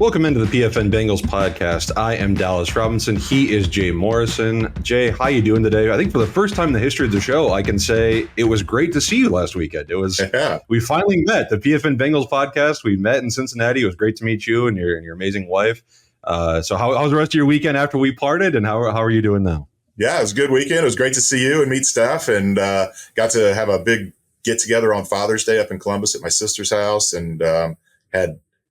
Welcome into the PFN Bengals podcast. I am Dallas Robinson. He is Jay Morrison. Jay, how you doing today? I think for the first time in the history of the show, I can say it was great to see you last weekend. We finally met, the PFN Bengals podcast. We met in Cincinnati. It was great to meet you and your amazing wife. So how was the rest of your weekend after we parted, and how are you doing now? Yeah, it was a good weekend. It was great to see you and meet Steph, and got to have a big get together on Father's Day up in Columbus at my sister's house, and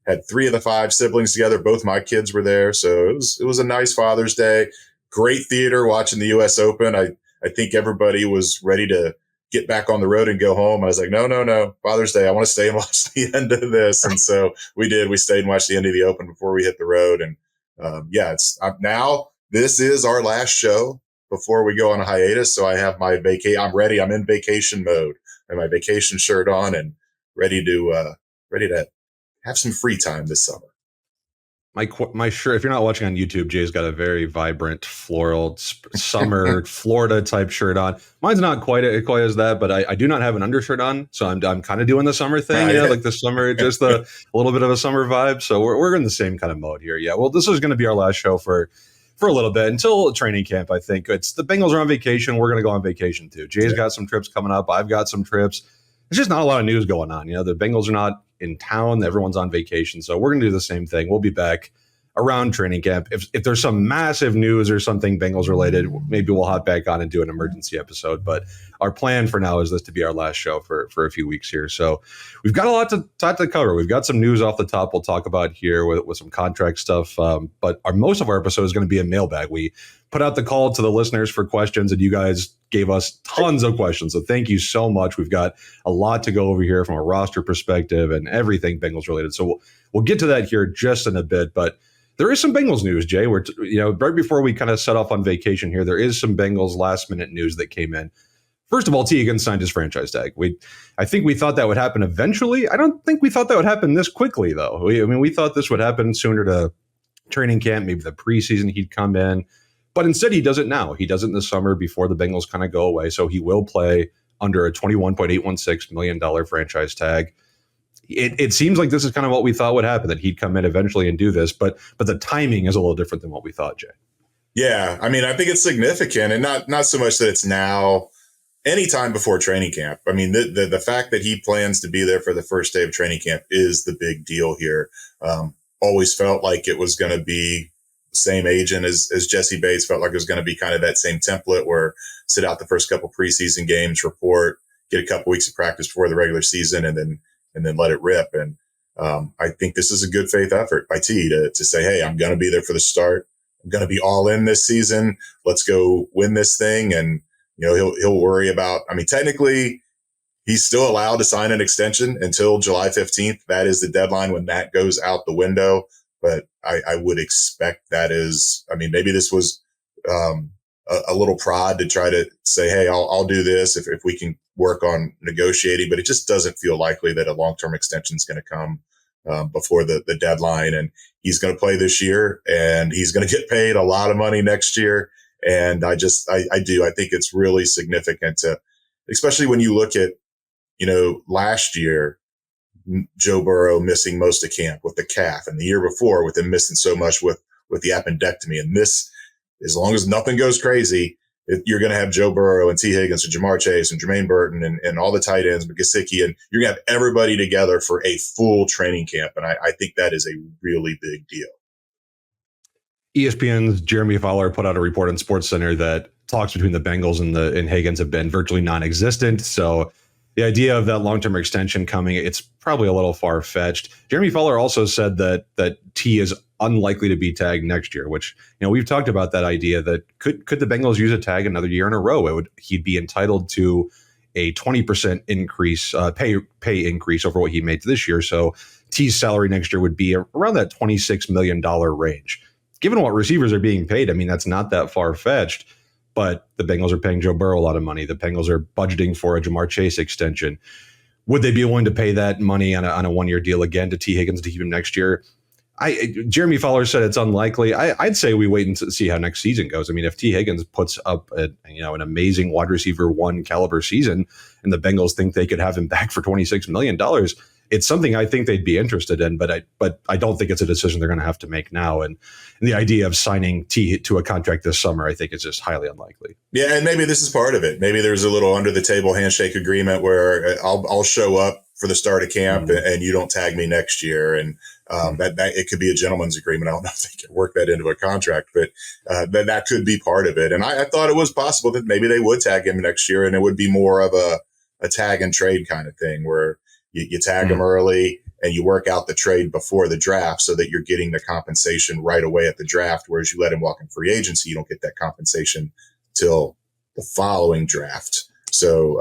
had 3 of the 5 siblings together. Both my kids were there. So it was a nice Father's Day. Great theater watching the U.S. Open. I think everybody was ready to get back on the road and go home. I was like, no, Father's Day. I want to stay and watch the end of this. And so we did. We stayed and watched the end of the Open before we hit the road. And now this is our last show before we go on a hiatus. So I have my I'm ready. I'm in vacation mode. I have my vacation shirt on and ready to have some free time this summer. My shirt, if you're not watching on YouTube, Jay's got a very vibrant floral summer Florida type shirt on. Mine's not quite as that, but I do not have an undershirt on. So I'm kind of doing the summer thing, like the summer, just a little bit of a summer vibe. So we're in the same kind of mode here. Yeah. Well, this is going to be our last show for a little bit until training camp. I think it's the Bengals are on vacation. We're going to go on vacation too. Jay's got some trips coming up. I've got some trips. There's just not a lot of news going on. The Bengals are not in town. Everyone's on vacation. So we're going to do the same thing. We'll be back around training camp. If there's some massive news or something Bengals related, maybe we'll hop back on and do an emergency episode. But our plan for now is this to be our last show for a few weeks here. So we've got a lot to cover. We've got some news off the top we'll talk about here with some contract stuff. But most of our episode is going to be a mailbag. We put out the call to the listeners for questions, and you guys gave us tons of questions. So thank you so much. We've got a lot to go over here from a roster perspective and everything Bengals related. So we'll get to that here just in a bit. But there is some Bengals news, Jay. Right before we kind of set off on vacation here, there is some Bengals last minute news that came in. First of all, Tee Higgins signed his franchise tag. I think we thought that would happen eventually. I don't think we thought that would happen this quickly, though. We thought this would happen sooner to training camp, maybe the preseason he'd come in. But instead, he does it now. He does it in the summer before the Bengals kind of go away. So he will play under a $21.816 million franchise tag. It seems like this is kind of what we thought would happen, that he'd come in eventually and do this. But the timing is a little different than what we thought, Jay. Yeah, I mean, I think it's significant, and not so much that it's now, anytime before training camp. I mean, the fact that he plans to be there for the first day of training camp is the big deal here. Always felt like it was going to be same agent as Jesse Bates. Felt like it was going to be kind of that same template where sit out the first couple preseason games, report, get a couple weeks of practice before the regular season, and then let it rip. And I think this is a good faith effort by T to say, hey, I'm going to be there for the start. I'm going to be all in this season. Let's go win this thing. And, he'll worry about, technically he's still allowed to sign an extension until July 15th. That is the deadline when that goes out the window. But I would expect that is, maybe this was a little prod to try to say, hey, I'll do this if we can work on negotiating. But it just doesn't feel likely that a long-term extension is going to come before the deadline. And he's going to play this year, and he's going to get paid a lot of money next year. And I think it's really significant especially when you look at, last year, Joe Burrow missing most of camp with the calf, and the year before with him missing so much with the appendectomy. And this, as long as nothing goes crazy, you're going to have Joe Burrow and Tee Higgins and Jamar Chase and Jermaine Burton and all the tight ends, Gesicki, and you're going to have everybody together for a full training camp. And I think that is a really big deal. ESPN's Jeremy Fowler put out a report on SportsCenter that talks between the Bengals and Higgins have been virtually non-existent. So the idea of that long-term extension coming, it's probably a little far-fetched. Jeremy Fowler also said that T is unlikely to be tagged next year, which, we've talked about that idea that could the Bengals use a tag another year in a row? He'd be entitled to a 20% increase, pay increase over what he made this year. So T's salary next year would be around that $26 million range. Given what receivers are being paid, that's not that far-fetched. But the Bengals are paying Joe Burrow a lot of money. The Bengals are budgeting for a Jamar Chase extension. Would they be willing to pay that money on a one-year deal again to Tee Higgins to keep him next year? Jeremy Fowler said it's unlikely. I'd say we wait and see how next season goes. If Tee Higgins puts up an amazing wide receiver one caliber season, and the Bengals think they could have him back for $26 million, it's something I think they'd be interested in, but I don't think it's a decision they're going to have to make now. And the idea of signing Tee to a contract this summer, I think, is just highly unlikely. Yeah, and maybe this is part of it. Maybe there's a little under the table handshake agreement where I'll show up for the start of camp and you don't tag me next year. And that it could be a gentleman's agreement. I don't know if they can work that into a contract, but that could be part of it. And I thought it was possible that maybe they would tag him next year, and it would be more of a tag and trade kind of thing where you tag him early and you work out the trade before the draft so that you're getting the compensation right away at the draft. Whereas you let him walk in free agency, you don't get that compensation till the following draft. So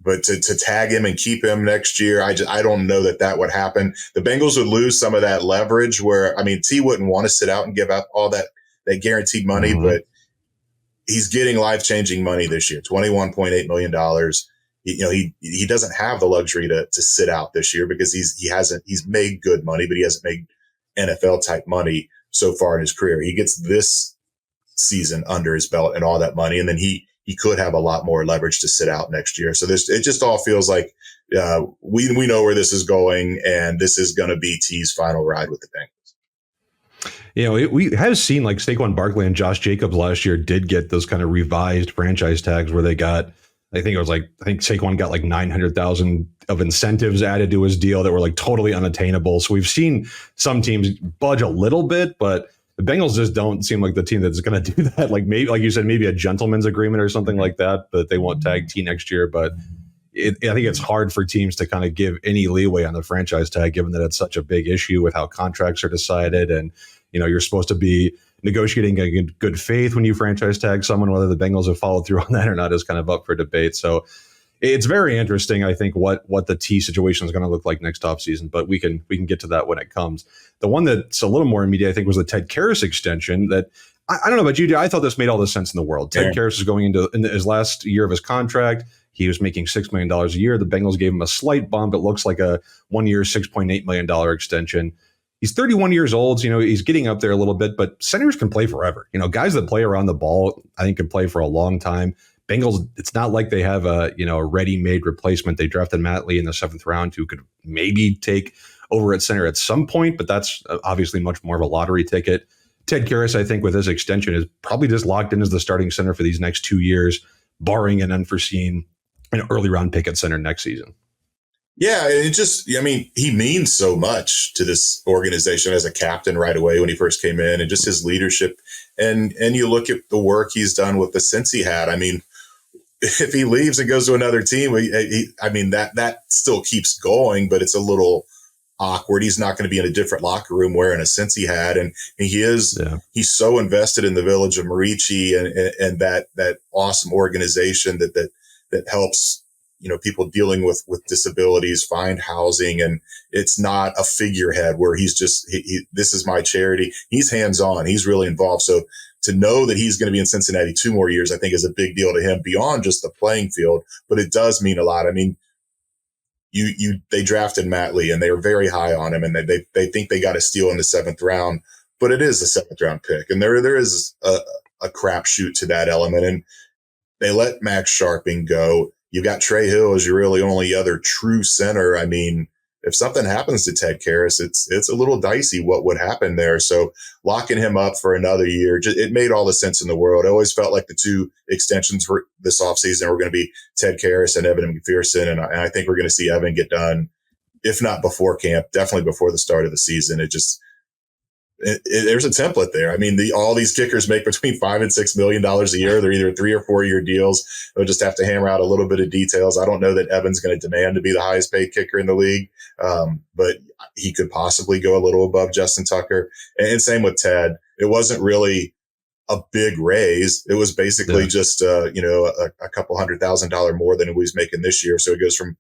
but to tag him and keep him next year, I don't know that would happen. The Bengals would lose some of that leverage where, I mean, T wouldn't want to sit out and give out all that guaranteed money, but he's getting life-changing money this year, $21.8 million. He doesn't have the luxury to sit out this year because he's made good money, but he hasn't made NFL type money so far in his career. He gets this season under his belt and all that money, and then he could have a lot more leverage to sit out next year. So it just all feels like we know where this is going, and this is going to be T's final ride with the Bengals. We have seen like Saquon Barkley and Josh Jacobs last year did get those kind of revised franchise tags where they got, I think Saquon got like 900,000 of incentives added to his deal that were like totally unattainable. So we've seen some teams budge a little bit, but the Bengals just don't seem like the team that's going to do that. Like maybe, like you said, maybe a gentleman's agreement or something like that, but they won't tag T next year. But I think it's hard for teams to kind of give any leeway on the franchise tag, given that it's such a big issue with how contracts are decided. And, you're supposed to be negotiating in good faith when you franchise tag someone. Whether the Bengals have followed through on that or not is kind of up for debate. So it's very interesting, I think, what the T situation is going to look like next offseason, but we can get to that when it comes. The one that's a little more immediate, I think, was the Ted Karras extension that I don't know about you, I thought this made all the sense in the world. Ted Karras is going into his last year of his contract. He was making $6 million a year. The Bengals gave him a slight bump. It looks like a 1 year, $6.8 million extension. He's 31 years old. He's getting up there a little bit, but centers can play forever. Guys that play around the ball, I think, can play for a long time. Bengals, it's not like they have a ready-made replacement. They drafted Matt Lee in the 7th round, who could maybe take over at center at some point, but that's obviously much more of a lottery ticket. Ted Karras, I think, with his extension, is probably just locked in as the starting center for these next 2 years, barring an unforeseen early round pick at center next season. Yeah, he means so much to this organization as a captain right away when he first came in, and just his leadership. And you look at the work he's done with the Cincy hat. I mean, if he leaves and goes to another team, that still keeps going, but it's a little awkward. He's not going to be in a different locker room wearing a Cincy hat. And he's so invested in the village of Merici and that awesome organization that helps, people dealing with disabilities find housing. And it's not a figurehead where he's just, this is my charity. He's hands-on. He's really involved. So to know that he's going to be in Cincinnati 2 more years, I think is a big deal to him beyond just the playing field, but it does mean a lot. I mean, they drafted Matt Lee and they were very high on him, and they think they got a steal in the 7th round, but it is a 7th round pick. And there is a crapshoot to that element. And they let Max Sharping go. You've got Trey Hill as your really only other true center. I mean, if something happens to Ted Karras, it's a little dicey what would happen there. So locking him up for another year, it made all the sense in the world. I always felt like the 2 extensions for this offseason were going to be Ted Karras and Evan McPherson. And I think we're going to see Evan get done, if not before camp, definitely before the start of the season. There's a template there. I mean, all these kickers make between $5 and $6 million a year. They're either 3 or 4 year deals. They'll just have to hammer out a little bit of details. I don't know that Evan's going to demand to be the highest paid kicker in the league, but he could possibly go a little above Justin Tucker. And same with Ted. It wasn't really a big raise. It was basically just a couple $100,000 more than he was making this year. So it goes from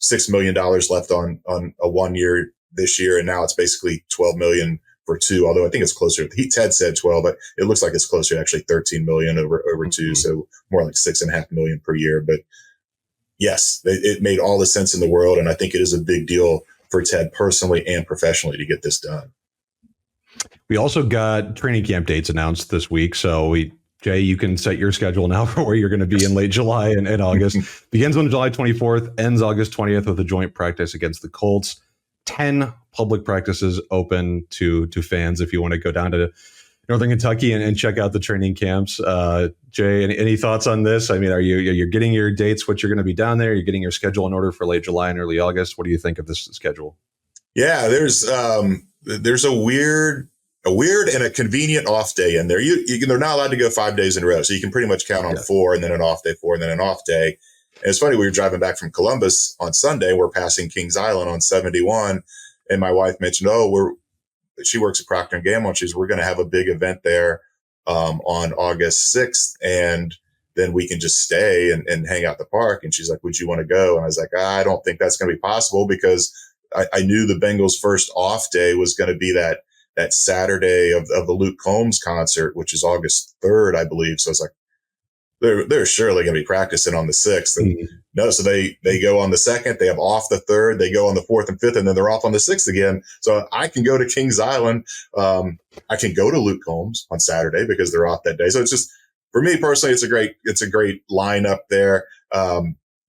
$6 million left on a 1 year this year, and now it's basically $12 million for 2, although I think it's closer. Ted said 12, but it looks like it's closer to actually 13 million over 2. So more like $6.5 million per year. But yes, it made all the sense in the world. And I think it is a big deal for Ted personally and professionally to get this done. We also got training camp dates announced this week. So we Jay, you can set your schedule now for where you're going to be in late July and August. Begins on July 24th, ends August 20th with a joint practice against the Colts. 10 public practices open to fans if you want to go down to Northern Kentucky and check out the training camps. Jay, any thoughts on this? I mean, you're getting your dates, what you're going to be down there? You're getting your schedule in order for late July and early August. What do you think of this schedule? Yeah, there's a weird and a convenient off day in there. They're not allowed to go 5 days in a row, so you can pretty much count on 4 and then an off day, 4 and then an off day. And it's funny, we were driving back from Columbus on Sunday. We're passing Kings Island on 71, and my wife mentioned, she works at Procter & Gamble, and we're going to have a big event there on August 6th, and then we can just stay and hang out at the park. And she's like, would you want to go? And I was like, I don't think that's going to be possible, because I knew the Bengals' first off day was going to be that Saturday of the Luke Combs concert, which is August 3rd, I believe. So it's like, they're surely going to be practicing on the 6th. And no, so they go on the 2nd, they have off the 3rd, they go on the 4th and 5th, and then they're off on the 6th again. So I can go to Kings Island. I can go to Luke Combs on Saturday because they're off that day. So it's just, for me personally, it's a great lineup there.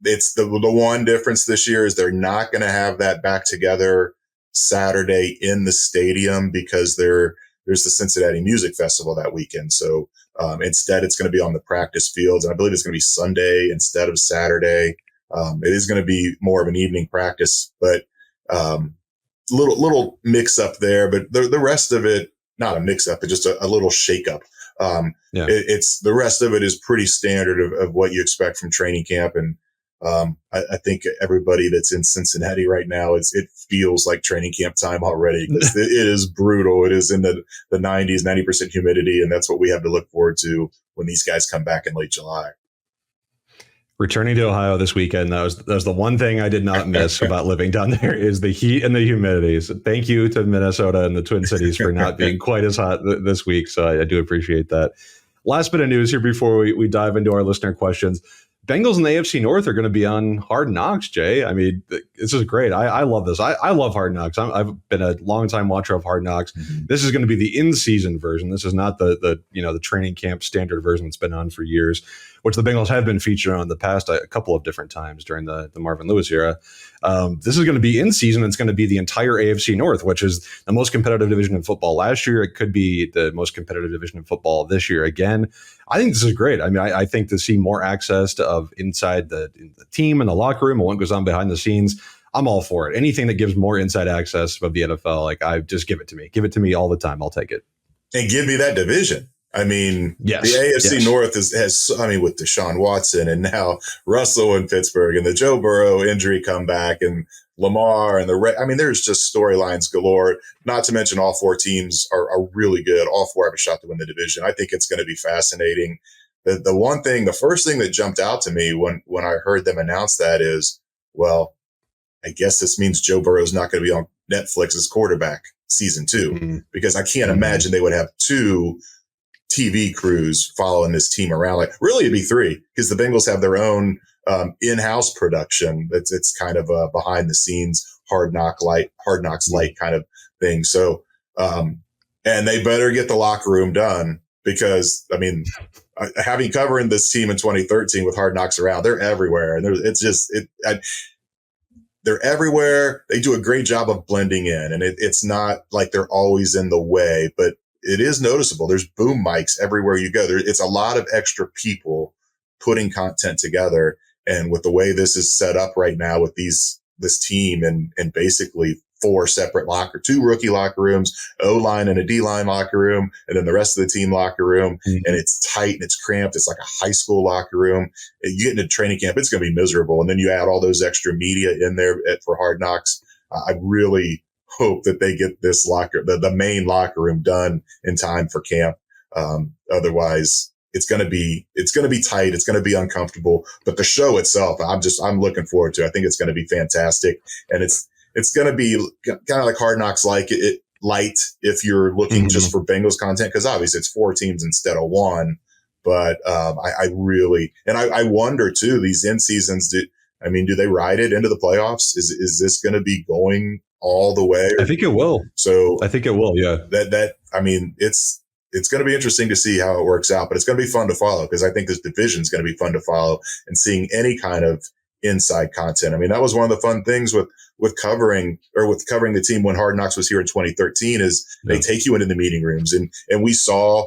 It's the one difference this year is they're not going to have that back together Saturday in the stadium because there's the Cincinnati Music Festival that weekend. So instead, it's going to be on the practice fields, and I believe it's going to be Sunday instead of Saturday. It is going to be more of an evening practice, but little mix up there. But the rest of it, not a mix up, but just a little shake up. It's the rest of it is pretty standard of what you expect from training camp. And I think everybody that's in Cincinnati right now, it feels like training camp time already, because it is brutal. It is in the 90s, 90% humidity. And that's what we have to look forward to when these guys come back in late July. Returning to Ohio this weekend, that was the one thing I did not miss about living down there is the heat and the humidity. So thank you to Minnesota and the Twin Cities for not being quite as hot this week. So I do appreciate that. Last bit of news here before we dive into our listener questions. Bengals and the AFC North are going to be on Hard Knocks, Jay. I mean, this is great. I love this. I love Hard Knocks. I've been a longtime watcher of Hard Knocks. Mm-hmm. This is going to be the in-season version. This is not the training camp standard version that's been on for years, which the Bengals have been featured on in the past a couple of different times during the Marvin Lewis era. This is going to be in season. It's going to be the entire AFC North, which is the most competitive division in football last year. It could be the most competitive division in football this year again. I think this is great. I mean, I think to see more access of inside the team and the locker room and what goes on behind the scenes, I'm all for it. Anything that gives more inside access of the NFL, I just give it to me. Give it to me all the time. I'll take it. And give me that division. I mean, yes, the AFC North has with Deshaun Watson and now Russell in Pittsburgh and the Joe Burrow injury comeback and Lamar and there's just storylines galore. Not to mention all 4 teams are really good. All 4 have a shot to win the division. I think it's going to be fascinating. The first thing that jumped out to me when I heard them announce that is, well, I guess this means Joe Burrow is not going to be on Netflix as quarterback season 2, because I can't imagine they would have 2 TV crews following this team around. Like, really, it'd be 3, because the Bengals have their own in-house production. It's kind of a behind the scenes Hard Knocks light kind of thing. So, and they better get the locker room done, because having covering this team in 2013 with Hard Knocks around, they're everywhere, and they're everywhere. They do a great job of blending in, and it's not like they're always in the way, but it is noticeable. There's boom mics everywhere you go. It's a lot of extra people putting content together. And with the way this is set up right now with this team and basically 4 separate 2 rookie locker rooms, O-line and a D-line locker room, and then the rest of the team locker room. Mm-hmm. And it's tight and it's cramped. It's like a high school locker room. You get into training camp, it's going to be miserable. And then you add all those extra media in there for Hard Knocks. I really hope that they get this the main locker room done in time for camp. Otherwise, it's going to be tight. It's going to be uncomfortable. But the show itself, I'm looking forward to. I think it's going to be fantastic, and it's going to be kind of like Hard Knocks, light if you're looking just for Bengals content, because obviously it's 4 teams instead of 1. But I really, and I wonder too, these end seasons. Do they ride it into the playoffs? Is this going to be going all the way? I think it will. So I think it will. Yeah. it's going to be interesting to see how it works out, but it's going to be fun to follow because I think this division is going to be fun to follow and seeing any kind of inside content. I mean, that was one of the fun things with covering the team when Hard Knocks was here in 2013 is they take you into the meeting rooms and we saw,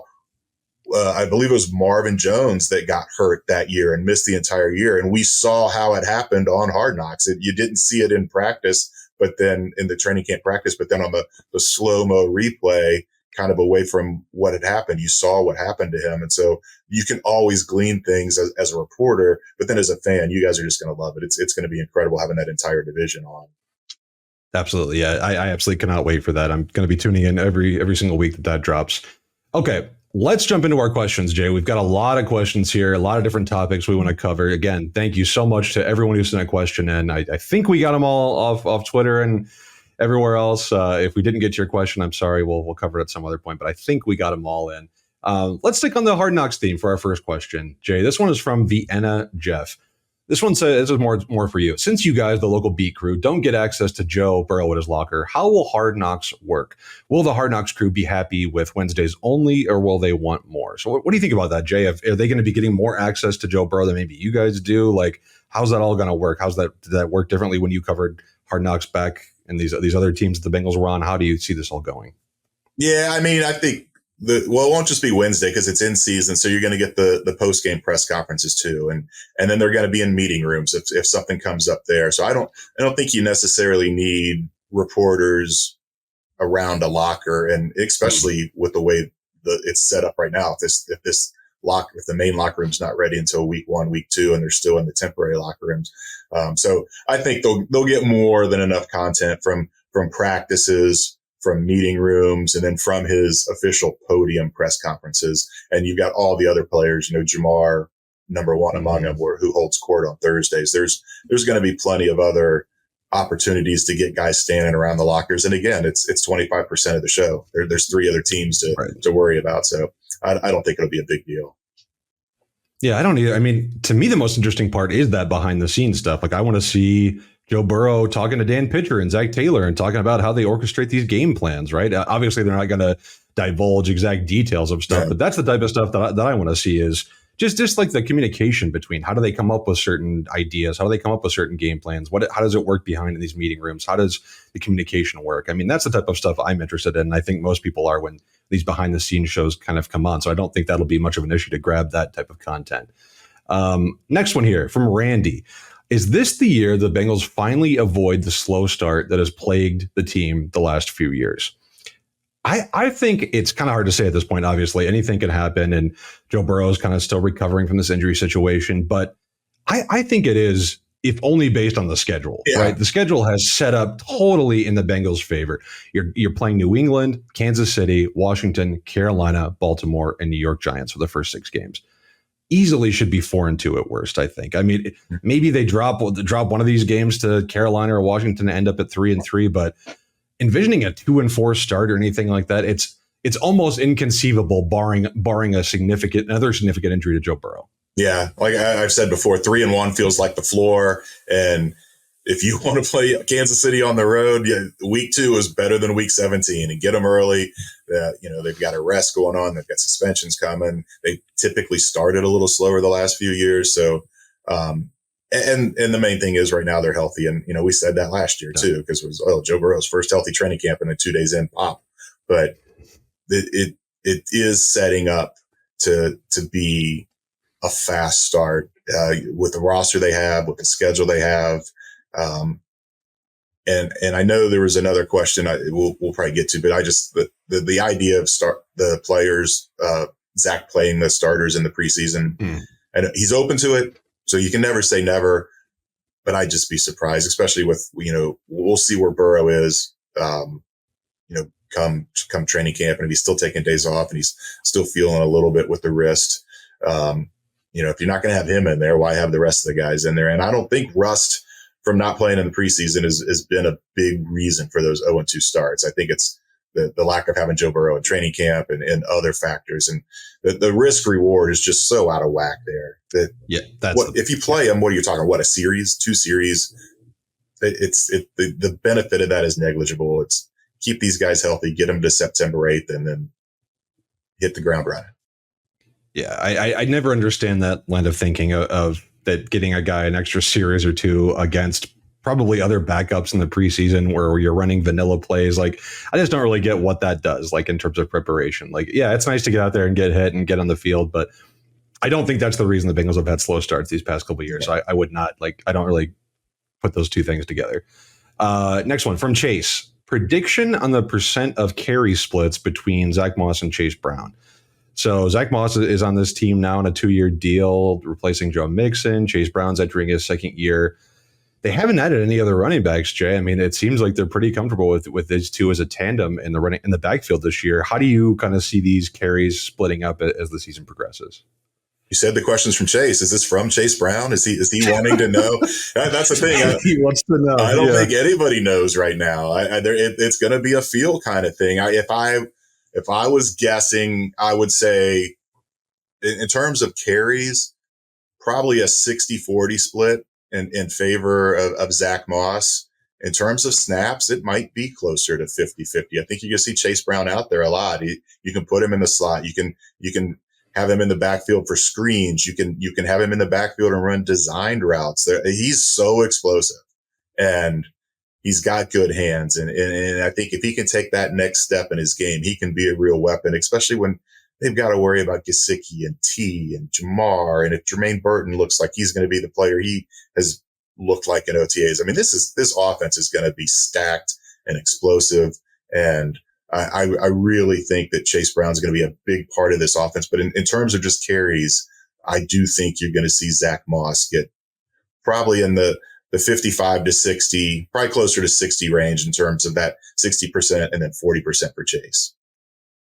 I believe it was Marvin Jones that got hurt that year and missed the entire year. And we saw how it happened on Hard Knocks. You didn't see it in practice, but then in the training camp practice, but then on the slow-mo replay, kind of away from what had happened, you saw what happened to him. And so you can always glean things as a reporter, but then as a fan, you guys are just going to love it. It's going to be incredible having that entire division on. Absolutely. Yeah, I absolutely cannot wait for that. I'm going to be tuning in every single week that drops. Okay, let's jump into our questions, Jay. We've got a lot of questions here, a lot of different topics we want to cover. Again, thank you so much to everyone who sent a question in. I think we got them all off Twitter and everywhere else. If we didn't get to your question, I'm sorry. We'll cover it at some other point, but I think we got them all in. Let's stick on the Hard Knocks theme for our first question, Jay. This one is from Vienna Jeff. This one says, this is more for you. Since you guys, the local beat crew, don't get access to Joe Burrow at his locker, how will Hard Knocks work? Will the Hard Knocks crew be happy with Wednesdays only, or will they want more? So what do you think about that, Jay? Are they going to be getting more access to Joe Burrow than maybe you guys do? Like, how's that all going to work? Did that work differently when you covered Hard Knocks back and these other teams that the Bengals were on? How do you see this all going? Yeah, I mean, I think it won't just be Wednesday because it's in season. So you're going to get the post-game press conferences too. And then they're going to be in meeting rooms if something comes up there. So I don't think you necessarily need reporters around a locker, and especially with the way it's set up right now. If the main locker room's not ready until week 1, week 2, and they're still in the temporary locker rooms. So I think they'll get more than enough content from practices, from meeting rooms, and then from his official podium press conferences. And you've got all the other players, Jamar, number one among them, who holds court on Thursdays. There's going to be plenty of other opportunities to get guys standing around the lockers. And again, it's 25% of the show. There's 3 other teams to worry about. So I don't think it'll be a big deal. Yeah, I don't either. I mean, to me, the most interesting part is that behind the scenes stuff. Like, I want to see Joe Burrow talking to Dan Pitcher and Zach Taylor and talking about how they orchestrate these game plans, right? Obviously, they're not going to divulge exact details of stuff, but that's the type of stuff that I want to see is just like the communication between how do they come up with certain ideas? How do they come up with certain game plans? How does it work behind in these meeting rooms? How does the communication work? I mean, that's the type of stuff I'm interested in. And I think most people are when these behind the scenes shows kind of come on. So I don't think that'll be much of an issue to grab that type of content. Next one here from Randy. Is this the year the Bengals finally avoid the slow start that has plagued the team the last few years? I think it's kind of hard to say at this point. Obviously, anything can happen, and Joe Burrow is kind of still recovering from this injury situation. But I think it is, if only based on the schedule, right? The schedule has set up totally in the Bengals' favor. You're playing New England, Kansas City, Washington, Carolina, Baltimore, and New York Giants for the first 6 games. Easily should be 4-2 at worst, I think. I mean, maybe they drop one of these games to Carolina or Washington and end up at 3-3, but envisioning a 2-4 start or anything like that, it's almost inconceivable barring another significant injury to Joe Burrow. Yeah, like I've said before, 3-1 feels like the floor, and if you want to play Kansas City on the road, week 2 is better than week 17, and get them early. They've got a rest going on. They've got suspensions coming. They typically started a little slower the last few years. So, and the main thing is right now they're healthy. And, we said that last year too, because it was, Joe Burrow's first healthy training camp and then 2 days in pop. But it is setting up to be a fast start with the roster they have, with the schedule they have. And I know there was another question we'll probably get to, but I just, the idea of the players, Zach playing the starters in the preseason, and he's open to it. So you can never say never, but I'd just be surprised, especially with, we'll see where Burrow is, come training camp, and if he's still taking days off and he's still feeling a little bit with the wrist, if you're not going to have him in there, why have the rest of the guys in there? And I don't think rust from not playing in the preseason has been a big reason for those 0-2 starts. I think it's the lack of having Joe Burrow in training camp and other factors. And the risk reward is just so out of whack there if you play him, what are you talking? What, a series, 2 series? The benefit of that is negligible. It's keep these guys healthy, get them to September 8th, and then hit the ground running. Yeah, I never understand that line of thinking of that getting a guy an extra series or two against probably other backups in the preseason where you're running vanilla plays. Like, I just don't really get what that does, like in terms of preparation. Like, yeah, it's nice to get out there and get hit and get on the field, but I don't think that's the reason the Bengals have had slow starts these past couple of years. Yeah. I would not I don't really put those two things together. Next one from Chase. Prediction on the percent of carry splits between Zach Moss and Chase Brown. So Zach Moss is on this team now on a 2-year deal, replacing Joe Mixon. Chase Brown's entering his second year. They haven't added any other running backs, Jay. I mean, it seems like they're pretty comfortable with these two as a tandem in the backfield this year. How do you kind of see these carries splitting up as the season progresses? You said the questions from Chase. Is this from Chase Brown? Is he wanting to know? That's the thing. He wants to know. I don't think anybody knows right now. It's going to be a feel kind of thing. If I was guessing, I would say in terms of carries, probably a 60-40 split in favor of Zach Moss. In terms of snaps, it might be closer to 50-50. I think you're going to see Chase Brown out there a lot. You can put him in the slot. You can have him in the backfield for screens. You can have him in the backfield and run designed routes. He's so explosive, and he's got good hands. And I think if he can take that next step in his game, he can be a real weapon, especially when they've got to worry about Gesicki and T and Jamar. And if Jermaine Burton looks like he's going to be the player he has looked like in OTAs, I mean, this offense is going to be stacked and explosive. And I really think that Chase Brown's going to be a big part of this offense. But in terms of just carries, I do think you're going to see Zach Moss get probably in the 55 to 60, probably closer to 60 range in terms of that 60% and then 40% for Chase.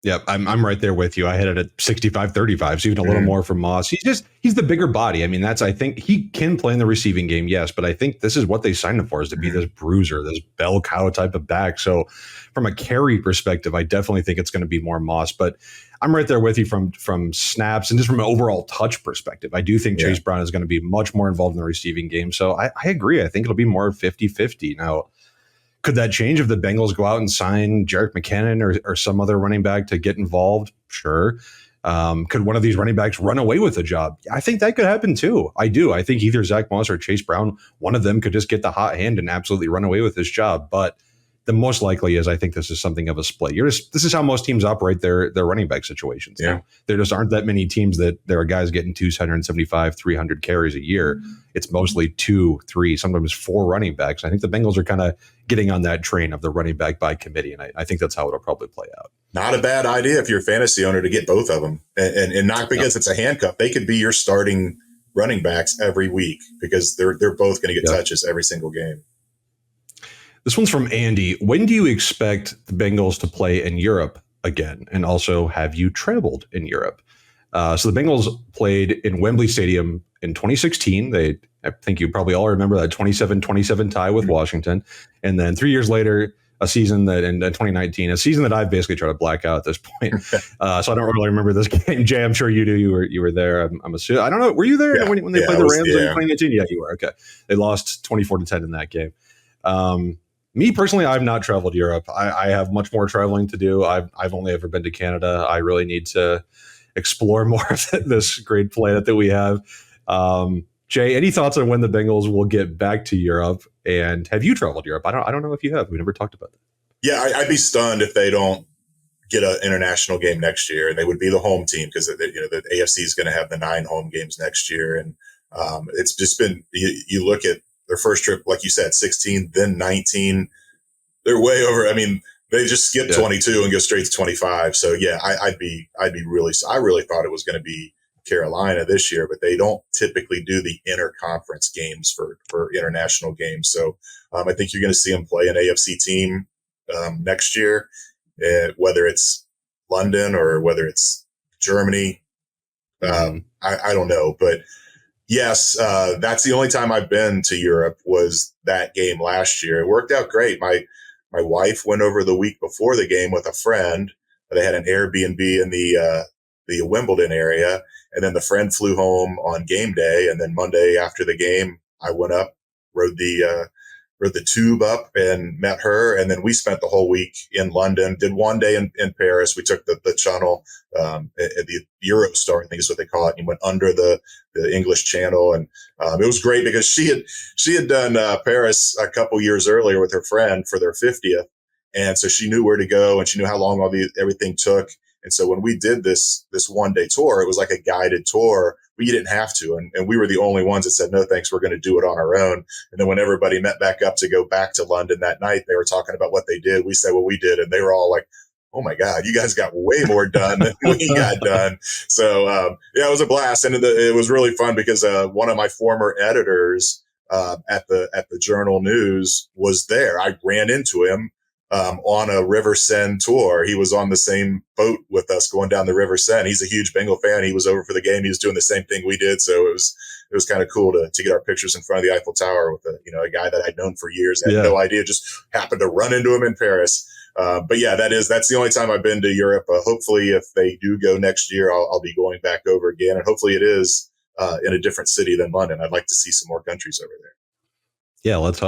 Yep, I'm right there with you. I had it at 65-35, so even a little more from Moss. He's the bigger body. I mean, I think he can play in the receiving game, yes, but I think this is what they signed him for, is to be this bruiser, this bell cow type of back. So from a carry perspective, I definitely think it's going to be more Moss, but I'm right there with you from snaps and just from an overall touch perspective. I do think Chase Brown is going to be much more involved in the receiving game. So I agree. I think it'll be more 50-50. Now, could that change if the Bengals go out and sign Jerick McKinnon or some other running back to get involved? Sure. Could one of these running backs run away with the job? I think that could happen too. I do. I think either Zach Moss or Chase Brown, one of them could just get the hot hand and absolutely run away with this job. But the most likely is I think this is something of a split. This is how most teams operate their running back situations. Yeah. Now, there just aren't that many teams that there are guys getting 275, 300 carries a year. It's mostly 2, 3, sometimes 4 running backs. I think the Bengals are kind of getting on that train of the running back by committee, and I think that's how it'll probably play out. Not a bad idea if you're a fantasy owner to get both of them, and not because it's a handcuff. They could be your starting running backs every week because they're both going to get touches every single game. This one's from Andy. When do you expect the Bengals to play in Europe again? And also, have you traveled in Europe? So the Bengals played in Wembley Stadium in 2016. I think you probably all remember that 27-27 tie with Washington. And then 3 years later, a season that in 2019, a season that I've basically tried to black out at this point. So I don't really remember this game. Jay, I'm sure you do. You were there. I'm assuming. I don't know. Were you there when they played the Rams in 2019? Yeah, you were. Okay. They lost 24-10 in that game. Me personally, I've not traveled Europe. I have much more traveling to do. I've only ever been to Canada. I really need to explore more of this great planet that we have. Jay, any thoughts on when the Bengals will get back to Europe? And have you traveled Europe? I don't know if you have. We never talked about that. Yeah, I'd be stunned if they don't get an international game next year, and they would be the home team because the AFC is going to have the 9 home games next year, and it's just been you look at their first trip, like you said, 16, then 19. They're way over. I mean, they just skip 22 and go straight to 25. So yeah, I really thought it was going to be Carolina this year, but they don't typically do the interconference games for international games. So I think you're going to see them play an AFC team next year, whether it's London or whether it's Germany. I don't know, but yes, that's the only time I've been to Europe was that game last year. It worked out great. My wife went over the week before the game with a friend. They had an Airbnb in the Wimbledon area, and then the friend flew home on game day. And then Monday after the game, I went up, rode the rode the tube up and met her. And then we spent the whole week in London, did one day in Paris. We took the channel, at the Eurostar, I think is what they call it. And went under the English Channel. And it was great because she had done Paris a couple years earlier with her friend for their 50th. And so she knew where to go and she knew how long everything took. And so when we did this one day tour, it was like a guided tour. We didn't have to. And we were the only ones that said, no, thanks, we're going to do it on our own. And then when everybody met back up to go back to London that night, they were talking about what they did. We said what we did. And they were all like, oh my God, you guys got way more done than we got done. So, yeah, it was a blast. And it was really fun because one of my former editors at the Journal News was there. I ran into him on a River Seine tour. He was on the same boat with us going down the River Seine. He's a huge Bengal fan. He was over for the game. He was doing the same thing we did. So it was kind of cool to get our pictures in front of the Eiffel Tower with a guy that I'd known for years. I had no idea, just happened to run into him in Paris. But yeah, that's the only time I've been to Europe. Hopefully if they do go next year, I'll be going back over again. And hopefully it is in a different city than London. I'd like to see some more countries over there. Yeah, let's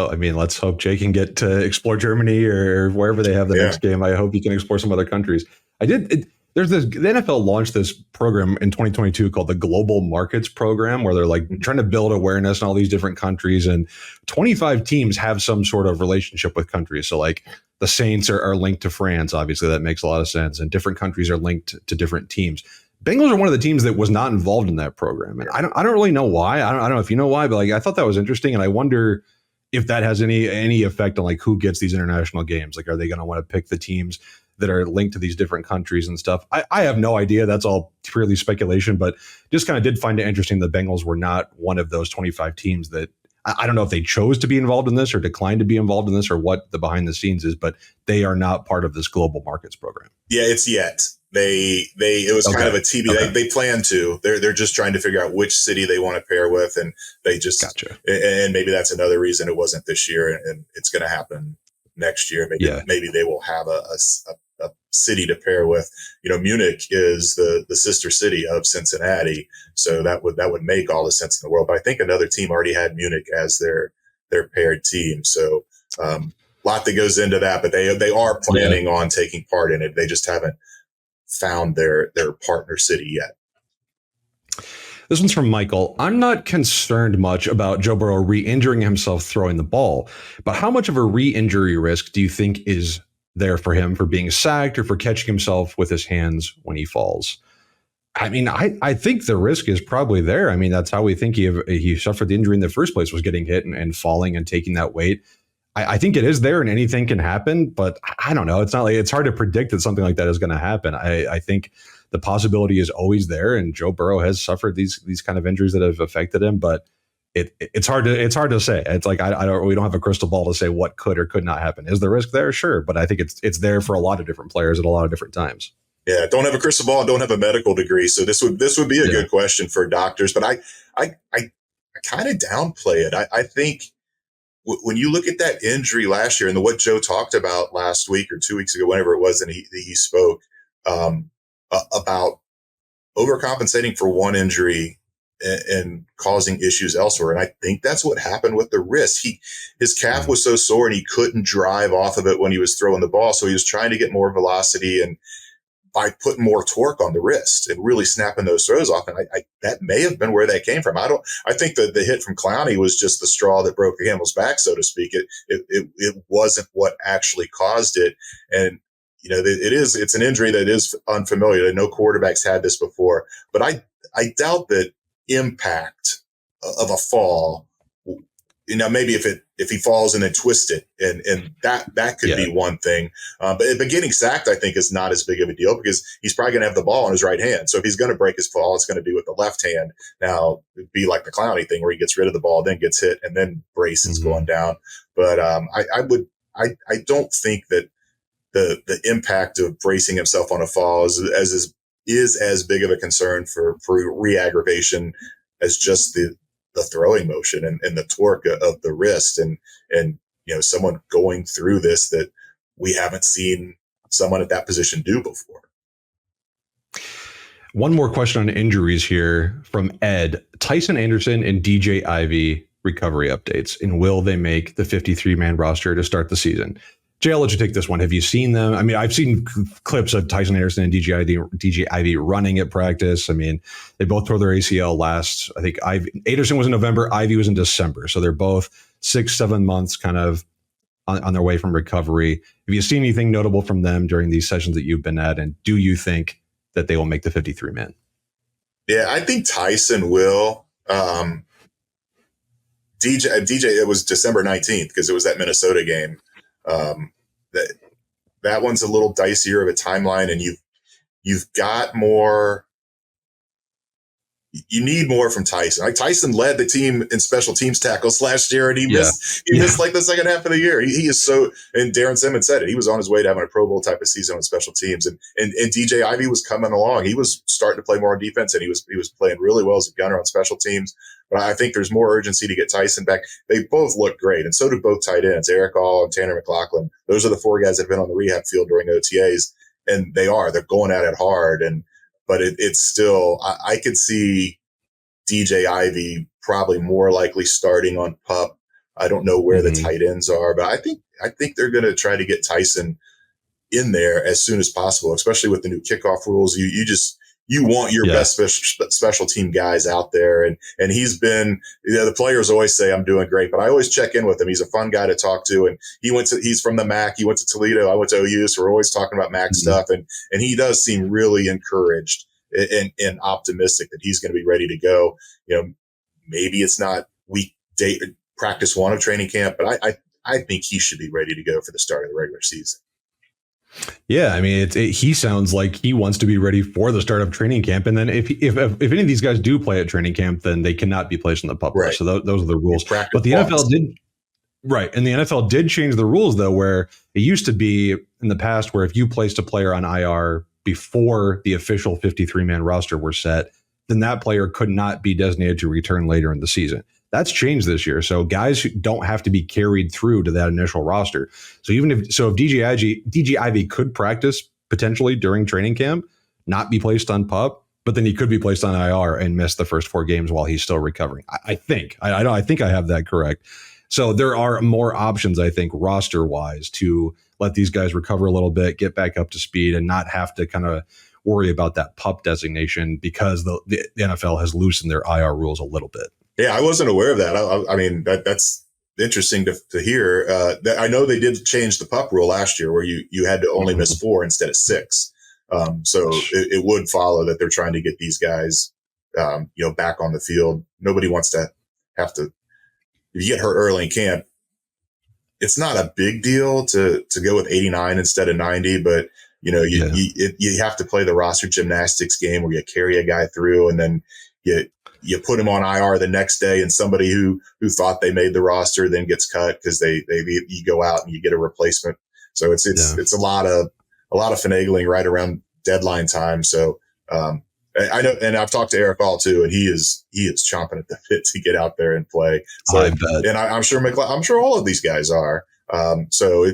hope Jay can get to explore Germany or wherever they have the next game. I hope you can explore some other countries. The NFL launched this program in 2022 called the Global Markets Program, where they're like trying to build awareness in all these different countries, and 25 teams have some sort of relationship with countries. So like the Saints are linked to France. Obviously that makes a lot of sense. And different countries are linked to different teams. Bengals are one of the teams that was not involved in that program. And I don't really know why. I don't know if you know why, but like, I thought that was interesting. And I wonder if that has any effect on like who gets these international games. Like, are they going to want to pick the teams that are linked to these different countries and stuff? I have no idea. That's all purely speculation, but just kind of did find it interesting the Bengals were not one of those 25 teams that I don't know if they chose to be involved in this or declined to be involved in this or what the behind the scenes is, but they are not part of this global markets program. Yeah, it's yet. It was kind of a TBD. Okay. They plan to. They're just trying to figure out which city they want to pair with, and they just gotcha. And maybe that's another reason it wasn't this year, and it's going to happen next year. Maybe they will have a city to pair with. Munich is the sister city of Cincinnati, so that would make all the sense in the world. But I think another team already had Munich as their paired team, so lot that goes into that. But they are planning on taking part in it. They just haven't found their partner city yet. This one's from Michael. I'm not concerned much about Joe Burrow re-injuring himself throwing the ball, but how much of a re-injury risk do you think is there for him for being sacked or for catching himself with his hands when he falls? I mean, I think the risk is probably there. I mean, that's how we think he suffered the injury in the first place, was getting hit and falling and taking that weight. I think it is there and anything can happen, but I don't know. It's not like it's hard to predict that something like that is going to happen. I think the possibility is always there, and Joe Burrow has suffered these kind of injuries that have affected him, but it's hard to say. It's like we don't have a crystal ball to say what could or could not happen. Is the risk there? Sure, but I think it's there for a lot of different players at a lot of different times. Yeah, don't have a crystal ball, don't have a medical degree, so this would be a good question for doctors. But I kind of downplay it. I think when you look at that injury last year and what Joe talked about last week or 2 weeks ago, whenever it was, and he spoke about overcompensating for one injury and causing issues elsewhere. And I think that's what happened with the wrist. His calf was so sore and he couldn't drive off of it when he was throwing the ball. So he was trying to get more velocity and by putting more torque on the wrist and really snapping those throws off. And that may have been where that came from. I think that the hit from Clowney was just the straw that broke the camel's back, so to speak. It wasn't what actually caused it. And, it's an injury that is unfamiliar. No quarterbacks had this before, but I doubt that impact of a fall, maybe if he falls and then twist it and that could be one thing. But getting sacked, I think, is not as big of a deal because he's probably going to have the ball in his right hand. So if he's going to break his fall, it's going to be with the left hand. Now it'd be like the Clowney thing where he gets rid of the ball, then gets hit and then braces going down. But I don't think that the impact of bracing himself on a fall is as big of a concern for re-aggravation as just the throwing motion and the torque of the wrist and someone going through this that we haven't seen someone at that position do before. One more question on injuries here from Ed. Tyson Anderson and DJ Ivey recovery updates, and will they make the 53-man roster to start the season? Jay, I'll let you take this one. Have you seen them? I mean, I've seen clips of Tyson Anderson and DJ Ivy running at practice. I mean, they both tore their ACL last. I think Anderson was in November, Ivy was in December. So they're both 6-7 months kind of on their way from recovery. Have you seen anything notable from them during these sessions that you've been at? And do you think that they will make the 53-man? Yeah, I think Tyson will. DJ, it was December 19th because it was that Minnesota game. That one's a little dicier of a timeline, and you've got more. You need more from Tyson. Like Tyson led the team in special teams tackles last year, and he missed like the second half of the year. He is so, and Darren Simmons said it. He was on his way to having a Pro Bowl type of season on special teams, and DJ Ivy was coming along. He was starting to play more on defense, and he was playing really well as a gunner on special teams. But I think there's more urgency to get Tyson back. They both look great, and so do both tight ends, Eric All and Tanner McLaughlin. Those are the four guys that have been on the rehab field during OTAs, and they're going at it hard. But it's still, I could see DJ Ivy probably more likely starting on PUP. I don't know where the tight ends are, but I think they're going to try to get Tyson in there as soon as possible, especially with the new kickoff rules. You want your best special team guys out there. And he's been, the players always say I'm doing great, but I always check in with him. He's a fun guy to talk to. And he's from the MAC. He went to Toledo. I went to OU. So we're always talking about MAC stuff. And he does seem really encouraged and optimistic that he's going to be ready to go. Maybe it's not practice 1 of training camp, but I think he should be ready to go for the start of the regular season. Yeah, I mean, he sounds like he wants to be ready for the start of training camp, and then if any of these guys do play at training camp, then they cannot be placed on the PUP list. So those are the rules. But the NFL did and the NFL did change the rules though, where it used to be in the past where if you placed a player on IR before the official 53-man roster were set, then that player could not be designated to return later in the season. That's changed this year. So guys don't have to be carried through to that initial roster. So if DJ Ivy could practice potentially during training camp, not be placed on PUP, but then he could be placed on IR and miss the first 4 games while he's still recovering. I think I have that correct. So there are more options, I think, roster wise, to let these guys recover a little bit, get back up to speed, and not have to kind of worry about that PUP designation because the NFL has loosened their IR rules a little bit. Yeah, I wasn't aware of that. I mean, that's interesting to hear. I know they did change the PUP rule last year where you had to only miss 4 instead of 6. So it would follow that they're trying to get these guys, back on the field. Nobody wants to have to, if you get hurt early in camp, it's not a big deal to go with 89 instead of 90, but you have to play the roster gymnastics game where you carry a guy through and then you put him on IR the next day, and somebody who thought they made the roster then gets cut because you go out and you get a replacement. So it's a lot of finagling right around deadline time. So I know, and I've talked to Eric All too, and he is chomping at the bit to get out there and play. So, I bet. And I'm sure all of these guys are. So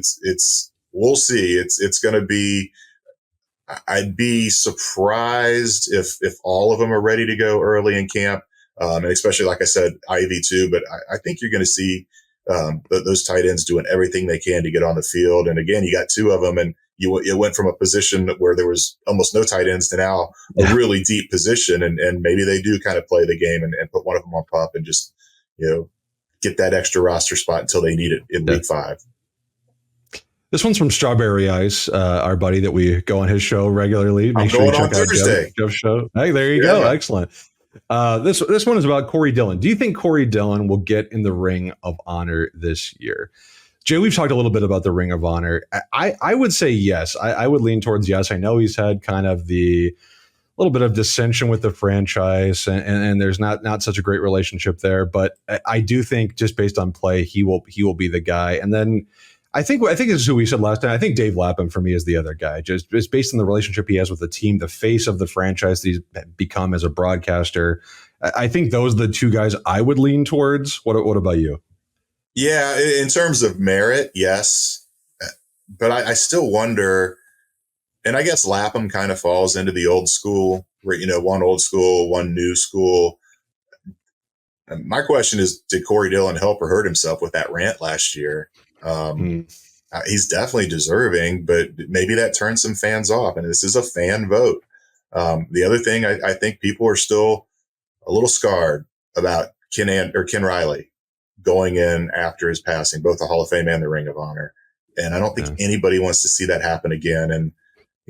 we'll see. It's going to be. I'd be surprised if all of them are ready to go early in camp, and especially, like I said, Ivy too. But I think you're going to see those tight ends doing everything they can to get on the field. And again, you got 2 of them, and it went from a position where there was almost no tight ends to now a really deep position. And maybe they do kind of play the game and put one of them on PUP and just get that extra roster spot until they need it in week 5. This one's from Strawberry Ice, our buddy that we go on his show regularly. Make sure you check out Jeff's show. Hey, there you go. Excellent. This one is about Corey Dillon. Do you think Corey Dillon will get in the Ring of Honor this year? Jay, we've talked a little bit about the Ring of Honor. I would say yes. I would lean towards yes. I know he's had kind of the little bit of dissension with the franchise, and there's not such a great relationship there. But I do think just based on play, he will be the guy. And then I think this is who we said last time. I think Dave Lapham for me is the other guy, just based on the relationship he has with the team, the face of the franchise that he's become as a broadcaster. I think those are the 2 guys I would lean towards. What about you? Yeah, in terms of merit, yes. But I still wonder, and I guess Lapham kind of falls into the old school, where, one old school, one new school. My question is, did Corey Dillon help or hurt himself with that rant last year? He's definitely deserving, but maybe that turns some fans off, and this is a fan vote. The other thing, I think people are still a little scarred about Ken Riley going in after his passing, both the Hall of Fame and the Ring of Honor. And I don't think anybody wants to see that happen again. And,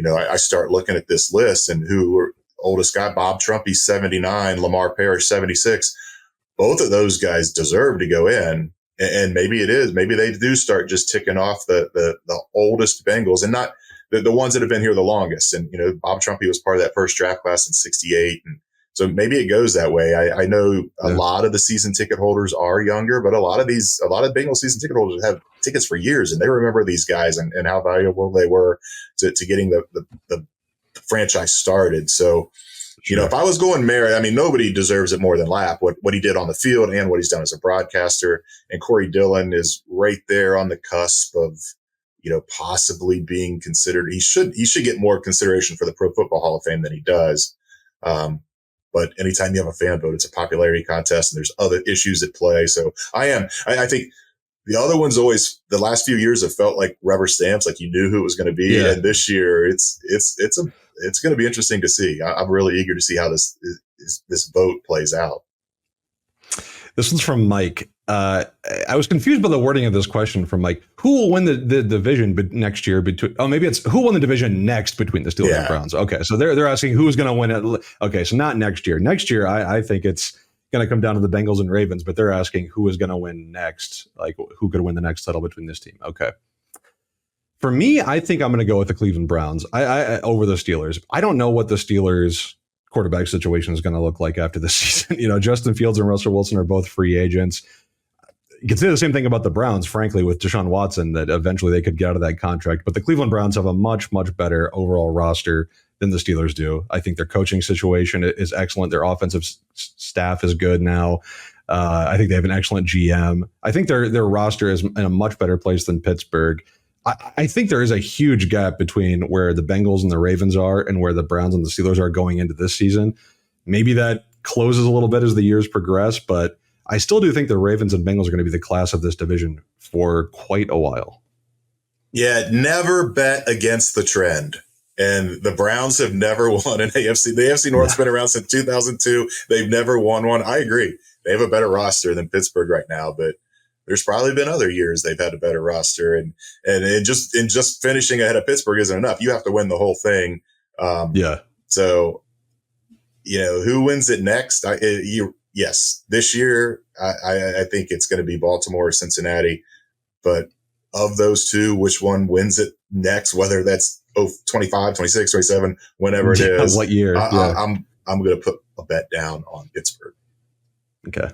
I start looking at this list, and who are oldest guy, Bob Trumpy, 79, Lamar Parrish, 76. Both of those guys deserve to go in. And maybe they do start just ticking off the oldest Bengals, and not the ones that have been here the longest. And, Bob Trumpy was part of that first draft class in 68. And so maybe it goes that way. I know a lot of the season ticket holders are younger, but a lot of Bengals season ticket holders have tickets for years, and they remember these guys and how valuable they were to getting the franchise started. So, if I was going Merritt, nobody deserves it more than Lapp, what he did on the field and what he's done as a broadcaster. And Corey Dillon is right there on the cusp of, possibly being considered. He should get more consideration for the Pro Football Hall of Fame than he does. But anytime you have a fan vote, it's a popularity contest, and there's other issues at play. So I think the other ones always, the last few years have felt like rubber stamps, like you knew who it was going to be. Yeah. And this year it's going to be interesting to see. I'm really eager to see how this vote plays out. This one's from Mike. I was confused by the wording of this question from Mike. Who will win the division next year between? Oh, maybe it's who won the division next between the Steelers and Browns. Okay, so they're asking who's going to win it. Okay, so not next year. Next year, I think it's going to come down to the Bengals and Ravens, but they're asking who is going to win next. Like who could win the next title between this team? Okay. For me, I think I'm going to go with the Cleveland Browns I over the Steelers. I don't know what the Steelers quarterback situation is going to look like after this season. Justin Fields and Russell Wilson are both free agents. You can say the same thing about the Browns, frankly, with Deshaun Watson, that eventually they could get out of that contract. But the Cleveland Browns have a much, much better overall roster than the Steelers do. I think their coaching situation is excellent. Their offensive staff is good now. I think they have an excellent GM. I think their roster is in a much better place than Pittsburgh. I think there is a huge gap between where the Bengals and the Ravens are and where the Browns and the Steelers are going into this season. Maybe that closes a little bit as the years progress, but I still do think the Ravens and Bengals are going to be the class of this division for quite a while. Yeah, never bet against the trend. And the Browns have never won an AFC. The AFC North's been around since 2002. They've never won one. I agree. They have a better roster than Pittsburgh right now, but there's probably been other years they've had a better roster, and just finishing ahead of Pittsburgh isn't enough. You have to win the whole thing. So, who wins it next? Yes, this year I think it's going to be Baltimore or Cincinnati. But of those two, which one wins it next? Whether that's 25, 26, 27, whenever it is. What year? I'm going to put a bet down on Pittsburgh. Okay.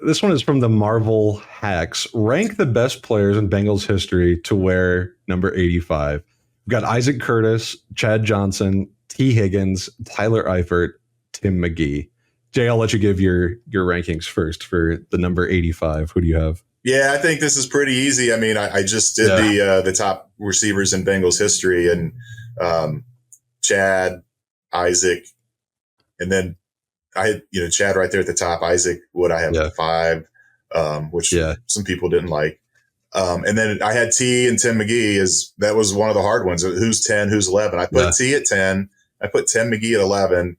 This one is from the Marvel Hacks. Rank the best players in Bengals history to wear number 85. We've got Isaac Curtis, Chad Johnson, Tee Higgins, Tyler Eifert, Tim McGee. Jay, I'll let you give your rankings first for the number 85. Who do you have? Yeah, I think this is pretty easy. I just did the top receivers in Bengals history, and Chad, Isaac, and then I had, Chad right there at the top. Isaac, what I have 5, which some people didn't like. And then I had T and Tim McGee. That was one of the hard ones. Who's 10, who's 11? I put T at 10. I put Tim McGee at 11.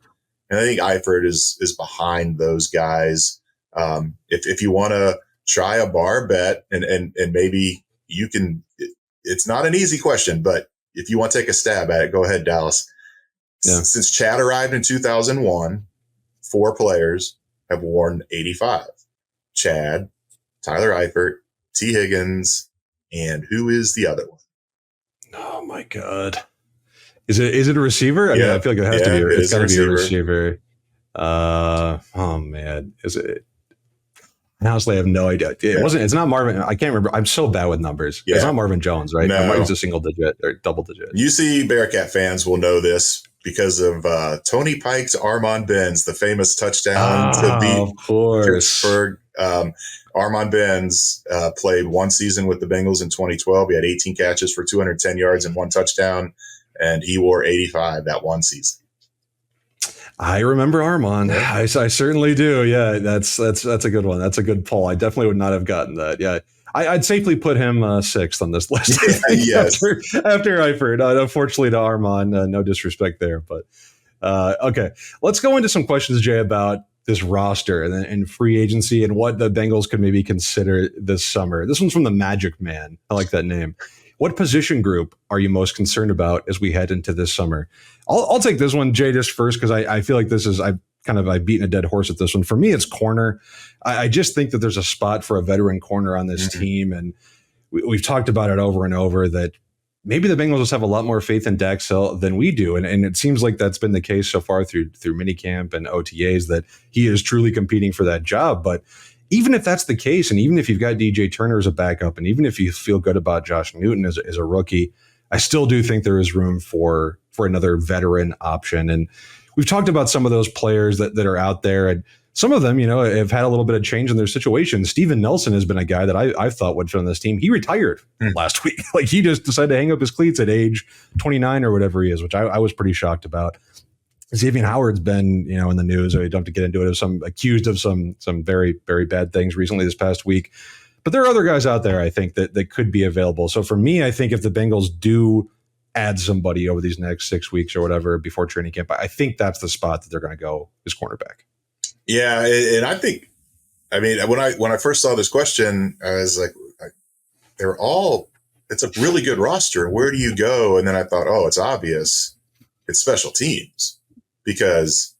And I think Eifert is behind those guys. If you want to try a bar bet and maybe you can, it's not an easy question, but if you want to take a stab at it, go ahead, Dallas. Yeah. Since Chad arrived in 2001, 4 players have worn 85. Chad, Tyler Eifert, Tee Higgins, and who is the other one? Oh my God. Is it a receiver? I mean, I feel like it has to be. It's got to be a receiver. Oh man. Is it? Honestly, I have no idea. It's not Marvin. I can't remember. I'm so bad with numbers. Yeah. It's not Marvin Jones, right? No. It's a single digit or double digit. UC Bearcat fans will know this because of Tony Pike's Armand Benz, the famous touchdown to beat Pittsburgh. Armand Benz played one season with the Bengals in 2012. He had 18 catches for 210 yards and 1 touchdown, and he wore 85 that one season. I remember Armand. Yeah. I certainly do. Yeah, that's a good one. That's a good poll. I definitely would not have gotten that. Yeah, I'd safely put him sixth on this list. Yes. After Eifert. Unfortunately to Armand, no disrespect there, but okay. Let's go into some questions, Jay, about this roster and free agency and what the Bengals could maybe consider this summer. This one's from the Magic Man. I like that name. What position group are you most concerned about as we head into this summer? I'll take this one, Jay, just first, because I feel like this is I've beaten a dead horse at this one. For me, it's corner. I just think that there's a spot for a veteran corner on this team, and we've talked about it over and over that maybe the Bengals just have a lot more faith in Dax Hill than we do, and it seems like that's been the case so far through minicamp and OTAs, that he is truly competing for that job. But even if that's the case, and even if you've got DJ Turner as a backup, and even if you feel good about Josh Newton as a rookie, I still do think there is room for another veteran option. And we've talked about some of those players that are out there, and some of them, have had a little bit of change in their situation. Steven Nelson has been a guy that I thought would fit on this team. He retired last week. Like, he just decided to hang up his cleats at age 29 or whatever he is, which I was pretty shocked about. Xavier Howard's been, in the news. I don't have to get into it. Accused of some very, very bad things recently this past week. But there are other guys out there, I think, that could be available. So for me, I think if the Bengals do add somebody over these next 6 weeks or whatever before training camp, I think that's the spot that they're going to go is cornerback. Yeah, and I think, when I first saw this question, I was like, it's a really good roster. Where do you go? And then I thought, it's obvious. It's special teams. Because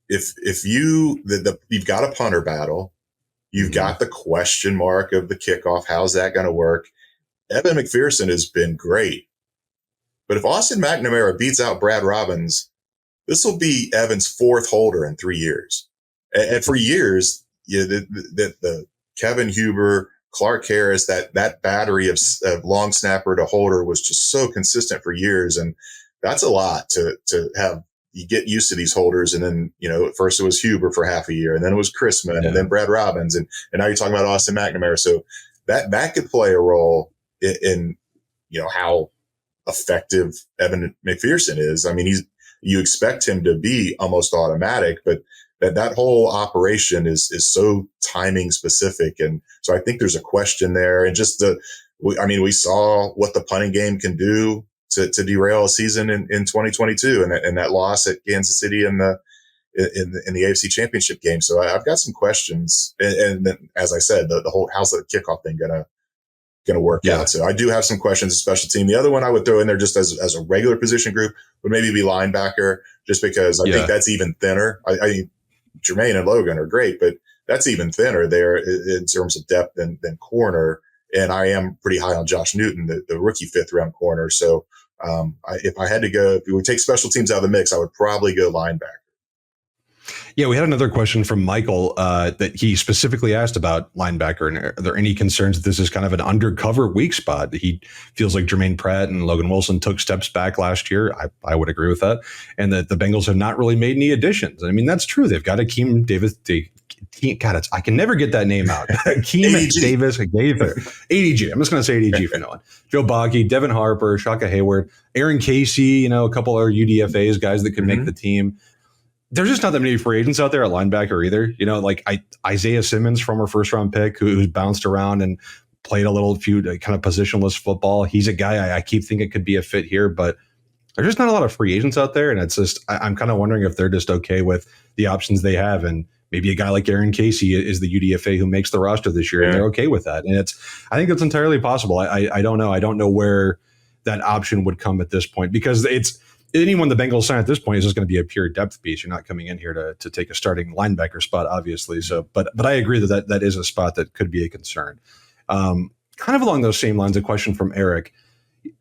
if you've got a punter battle, you've got the question mark of the kickoff. How's that going to work? Evan McPherson has been great. But if Austin McNamara beats out Brad Robbins, this will be Evan's fourth holder in 3 years. And for years, the Kevin Huber, Clark Karras, that battery of long snapper to holder was just so consistent for years. And that's a lot to have. You get used to these holders, and then, at first it was Huber for half a year, and then it was Chrisman, and then Brad Robbins, and now you're talking about Austin McNamara. So that could play a role in how effective Evan McPherson is. I mean, you expect him to be almost automatic, but that whole operation is so timing specific, and so I think there's a question there. And just we saw what the punting game can do to derail a season in 2022 and that loss at Kansas City in the AFC Championship game. So I've got some questions, and then, as I said, the whole how's the kickoff thing gonna work out. So I do have some questions, special team. The other one I would throw in there just as a regular position group would maybe be linebacker, just because I think that's even thinner. I Jermaine and Logan are great, but that's even thinner there in terms of depth than corner. And I am pretty high on Josh Newton, the rookie 5th round corner. So if I had to go, if we would take special teams out of the mix, I would probably go linebacker. Yeah, we had another question from Michael that he specifically asked about linebacker. And are there any concerns that this is kind of an undercover weak spot? He feels like Jermaine Pratt and Logan Wilson took steps back last year. I would agree with that. And that the Bengals have not really made any additions. I mean, that's true. They've got Akeem Davis. God, I can never get that name out. Akeem Davis Gaither. ADG. I'm just going to say ADG for now on. Joe Baki, Devin Harper, Shaka Hayward, Aaron Casey, a couple other UDFAs, guys that could make the team. There's just not that many free agents out there at linebacker either. Isaiah Simmons, former first round pick who's bounced around and played a few kind of positionless football. He's a guy I keep thinking could be a fit here, but there's just not a lot of free agents out there. And it's just, I'm kind of wondering if they're just okay with the options they have. And maybe a guy like Aaron Casey is the UDFA who makes the roster this year, and they're okay with that. And I think it's entirely possible. I don't know. I don't know where that option would come at this point, because anyone the Bengals sign at this point is just going to be a pure depth piece. You're not coming in here to take a starting linebacker spot, obviously. So, but I agree that is a spot that could be a concern. Kind of along those same lines, a question from Eric.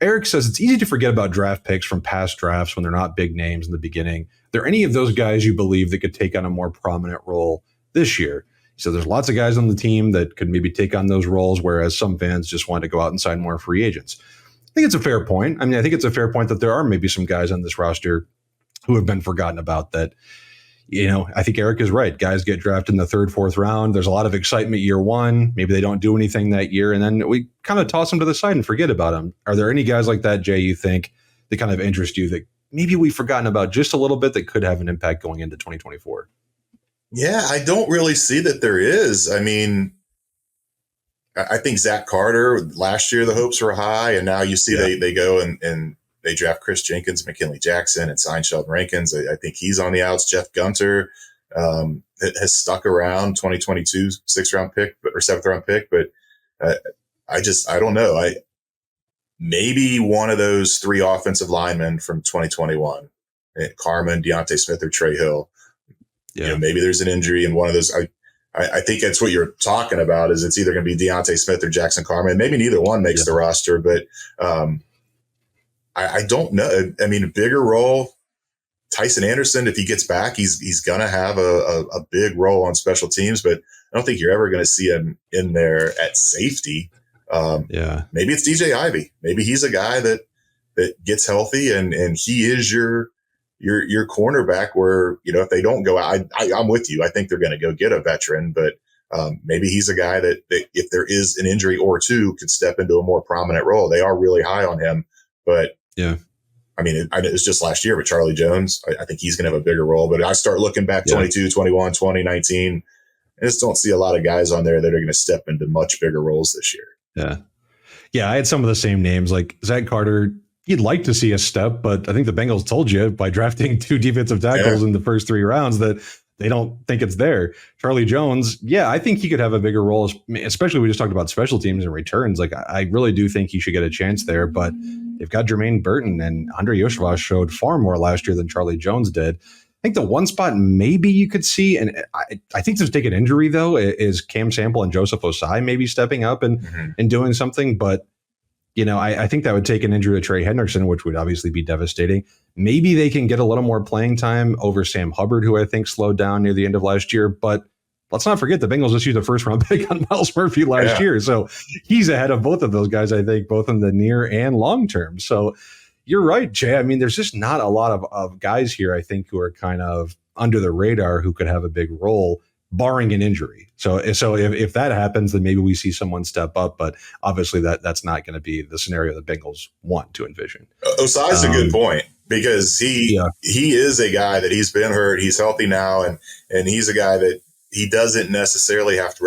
Eric says it's easy to forget about draft picks from past drafts when they're not big names in the beginning. Are there any of those guys you believe that could take on a more prominent role this year? So there's lots of guys on the team that could maybe take on those roles, whereas some fans just want to go out and sign more free agents. I think it's a fair point. I mean, I think it's a fair point that there are maybe some guys on this roster who have been forgotten about that. I think Eric is right. Guys get drafted in the 3rd, 4th round. There's a lot of excitement year one. Maybe they don't do anything that year, and then we kind of toss them to the side and forget about them. Are there any guys like that, Jay, you think that kind of interest you that maybe we've forgotten about just a little bit that could have an impact going into 2024? Yeah, I don't really see that there is. I mean, I think Zach Carter, last year the hopes were high, and now you see they go and they draft Chris Jenkins, McKinley Jackson, and sign Sheldon Rankins. I think he's on the outs. Jeff Gunter has stuck around, 2022 6th-round pick or 7th-round pick, but I don't know. Maybe one of those 3 offensive linemen from 2021, Carman, Deontay Smith, or Trey Hill. Yeah. You know, maybe there's an injury in one of those. I think that's what you're talking about, is it's either going to be Deontay Smith or Jackson Carman. Maybe neither one makes the roster, but I don't know. I mean, a bigger role, Tyson Anderson, if he gets back, he's going to have a big role on special teams, but I don't think you're ever going to see him in there at safety. Maybe it's DJ Ivey. Maybe he's a guy that gets healthy and he is your cornerback, where, you know, if they don't go out, I'm with you. I think they're going to go get a veteran, but maybe he's a guy that if there is an injury or two, could step into a more prominent role. They are really high on him, but I mean, it was just last year with Charlie Jones. I think he's going to have a bigger role, but I start looking back 22, 21, 2019. I just don't see a lot of guys on there that are going to step into much bigger roles this year. Yeah. I had some of the same names, like Zach Carter. You'd like to see a step, but I think the Bengals told you by drafting 2 defensive tackles in the first 3 rounds that they don't think it's there. Charlie Jones, I think he could have a bigger role, especially we just talked about special teams and returns. Like, I really do think he should get a chance there, but they've got Jermaine Burton, and Andre Yoshua showed far more last year than Charlie Jones did. I think the one spot maybe you could see, and I think to take an injury, though, is Cam Sample and Joseph Osai maybe stepping up and doing something. But, you know, I think that would take an injury to Trey Hendrickson, which would obviously be devastating. Maybe they can get a little more playing time over Sam Hubbard, who I think slowed down near the end of last year. But let's not forget the Bengals just used a 1st-round pick on Miles Murphy last year. So he's ahead of both of those guys, I think, both in the near and long term. So you're right, Jay. I mean, there's just not a lot of guys here, I think, who are kind of under the radar who could have a big role, barring an injury. So if that happens, then maybe we see someone step up. But obviously that's not going to be the scenario the Bengals want to envision. Osai's a good point, because he is a guy that he's been hurt. He's healthy now, and he's a guy that he doesn't necessarily have to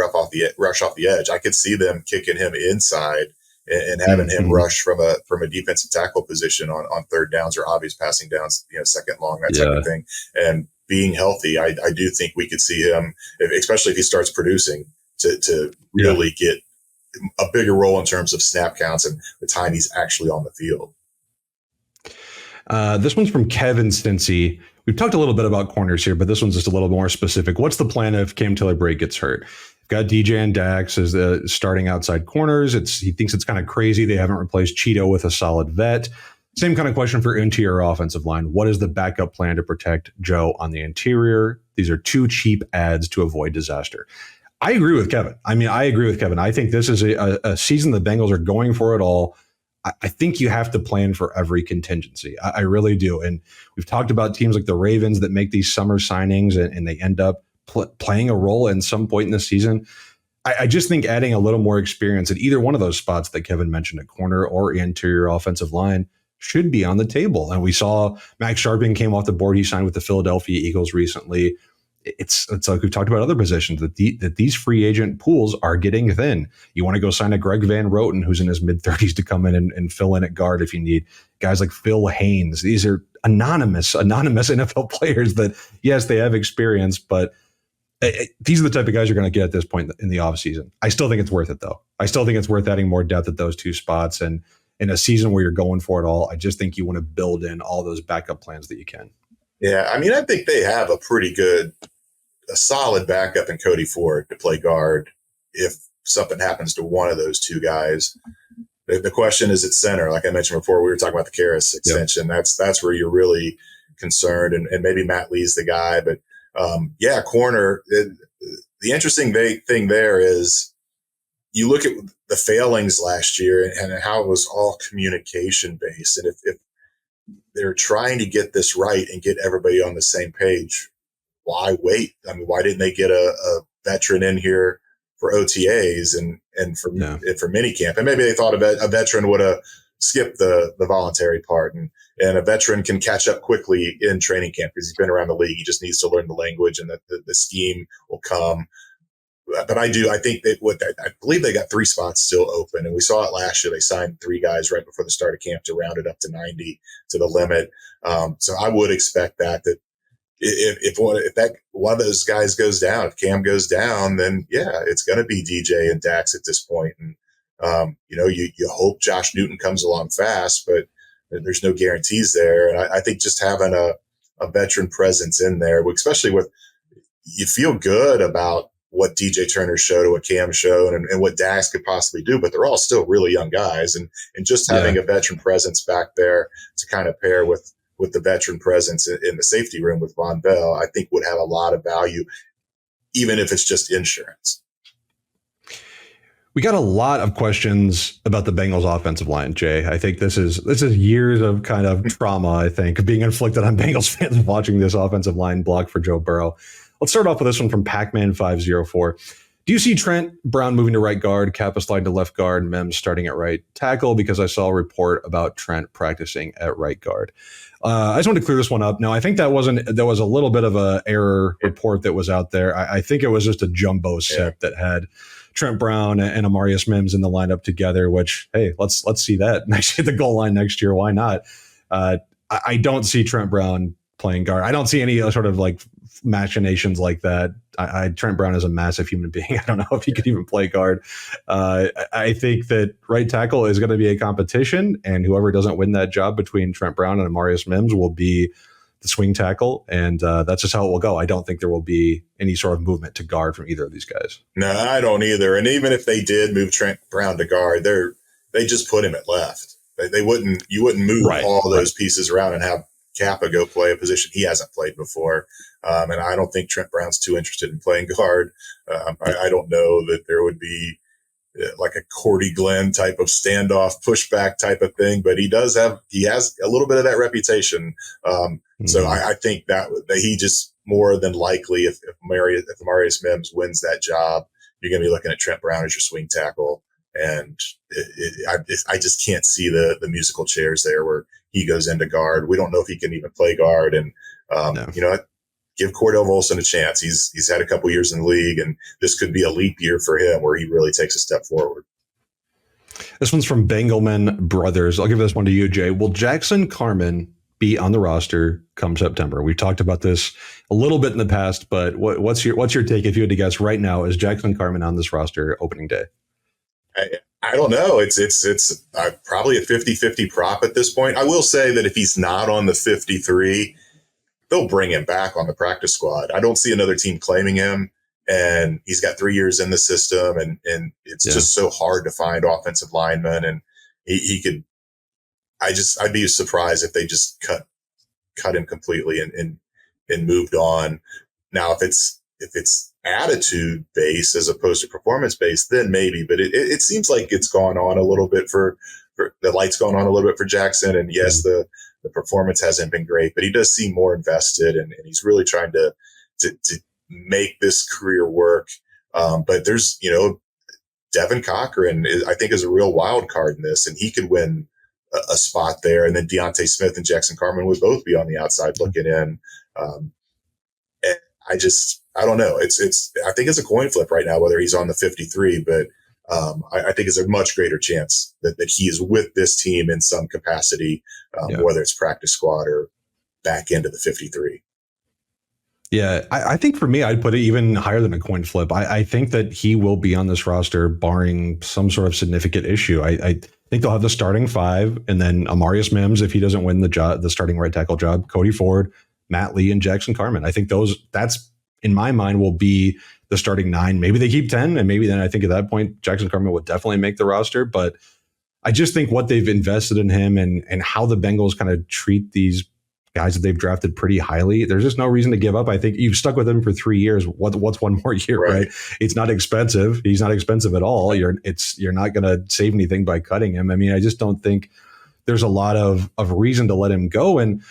rush off the edge. I could see them kicking him inside and having him rush from a defensive tackle position on 3rd downs or obvious passing downs, you know, 2nd long, that type of thing. And being healthy, I do think we could see him, especially if he starts producing, to really get a bigger role in terms of snap counts and the time he's actually on the field. This one's from Kevin Stincy. We've talked a little bit about corners here, but this one's just a little more specific. What's the plan if Cam Taylor-Bright gets hurt? We've got DJ and Dax as the starting outside corners. He thinks it's kind of crazy they haven't replaced Cheeto with a solid vet. Same kind of question for interior offensive line. What is the backup plan to protect Joe on the interior? These are 2 cheap adds to avoid disaster. I agree with Kevin. I think this is a season the Bengals are going for it all. I think you have to plan for every contingency. I really do. And we've talked about teams like the Ravens that make these summer signings and they end up playing a role in some point in the season. I just think adding a little more experience at either one of those spots that Kevin mentioned, at corner or interior offensive line, should be on the table. And we saw Max Sharping came off the board. He signed with the Philadelphia Eagles recently. It's like we've talked about other positions, that these free agent pools are getting thin. You want to go sign a Greg Van Roten, who's in his mid-30s, to come in and fill in at guard if you need. Guys like Phil Haynes. These are anonymous NFL players that, yes, they have experience, but these are the type of guys you're going to get at this point in the offseason. I still think it's worth it, though. I still think it's worth adding more depth at those 2 spots. And in a season where you're going for it all, I just think you want to build in all those backup plans that you can. Yeah, I mean, I think they have a solid backup in Cody Ford to play guard if something happens to one of those 2 guys. The question is at center. Like I mentioned before, we were talking about the Karras extension. That's where you're really concerned, and maybe Matt Lee's the guy. But corner. The interesting thing there is you look at the failings last year and how it was all communication based. And if they're trying to get this right and get everybody on the same page, why wait? I mean, why didn't they get a veteran in here for OTAs and for minicamp? And maybe they thought a veteran would have skip the voluntary part, and a veteran can catch up quickly in training camp because he's been around the league. He just needs to learn the language, and the scheme will come. But I think that I believe they got 3 spots still open, and we saw it last year. They signed 3 guys right before the start of camp to round it up to 90 to the limit. So I would expect that if one of those guys goes down, if Cam goes down, then yeah, it's going to be DJ and Dax at this point. And you hope Josh Newton comes along fast, but there's no guarantees there. And I think just having a veteran presence in there, especially you feel good about what DJ Turner showed, or what Cam showed, and what Dax could possibly do, but they're all still really young guys. And just having a veteran presence back there to kind of pair with the veteran presence in the safety room with Von Bell, I think would have a lot of value, even if it's just insurance. We got a lot of questions about the Bengals offensive line, Jay. I think this is years of kind of trauma, I think, being inflicted on Bengals fans watching this offensive line block for Joe Burrow. Let's start off with this one from Pac-Man504. Do you see Trent Brown moving to right guard, Kappa sliding to left guard, Mims starting at right tackle? Because I saw a report about Trent practicing at right guard. I just wanted to clear this one up. No, I think there was a little bit of a error report that was out there. I think it was just a jumbo set that had Trent Brown and Amarius Mims in the lineup together, which, hey, let's see that next at the goal line next year. Why not? I don't see Trent Brown playing guard. I don't see any sort of like machinations like that. Trent Brown is a massive human being. I don't know if he could even play guard. I think that right tackle is going to be a competition, and whoever doesn't win that job between Trent Brown and Amarius Mims will be the swing tackle, and that's just how it will go. I don't think there will be any sort of movement to guard from either of these guys. No, I don't either. And even if they did move Trent Brown to guard, they just put him at left. You wouldn't move all those pieces around and have Kappa go play a position he hasn't played before. And I don't think Trent Brown's too interested in playing guard. I don't know that there would be like a Cordy Glenn type of standoff pushback type of thing, but he has a little bit of that reputation. So I think that he just more than likely, if Amarius Mims wins that job, you're going to be looking at Trent Brown as your swing tackle. And I just can't see the musical chairs there where he goes into guard. We don't know if he can even play guard. And, give Cordell Volson a chance. He's had a couple years in the league, and this could be a leap year for him where he really takes a step forward. This one's from Bengelman Brothers. I'll give this one to you, Jay. Will Jackson Carman be on the roster come September? We've talked about this a little bit in the past, but what's your take if you had to guess right now? Is Jackson Carman on this roster opening day? I don't know. It's probably a 50-50 prop at this point. I will say that if he's not on the 53, they'll bring him back on the practice squad. I don't see another team claiming him, and he's got 3 years in the system, and it's just so hard to find offensive linemen, and he could. I'd be surprised if they just cut him completely and moved on. Now, if it's attitude based as opposed to performance based, then maybe. But it seems like it's gone on a little bit for the light's gone on a little bit for Jackson, and yes, the performance hasn't been great, but he does seem more invested, and he's really trying to make this career work. But there's, Devin Cochran, I think, is a real wild card in this, and he could win a spot there. And then Deontay Smith and Jackson Carman would both be on the outside looking in. And I don't know. I think it's a coin flip right now, whether he's on the 53, but I think it's a much greater chance that he is with this team in some capacity, whether it's practice squad or back into the 53. Yeah, I think for me, I'd put it even higher than a coin flip. I think that he will be on this roster barring some sort of significant issue. I think they'll have the starting 5, and then Amarius Mims, if he doesn't win the starting right tackle job, Cody Ford, Matt Lee, and Jackson Carman. I think that's in my mind will be the starting 9. Maybe they keep 10, and maybe then I think at that point Jackson Carman would definitely make the roster. But I just think what they've invested in him and how the Bengals kind of treat these guys that they've drafted pretty highly, there's just no reason to give up. I think you've stuck with him for 3 years. What's one more year, right? It's not expensive. He's not expensive at all. You're not going to save anything by cutting him. I mean, I just don't think there's a lot of reason to let him go. And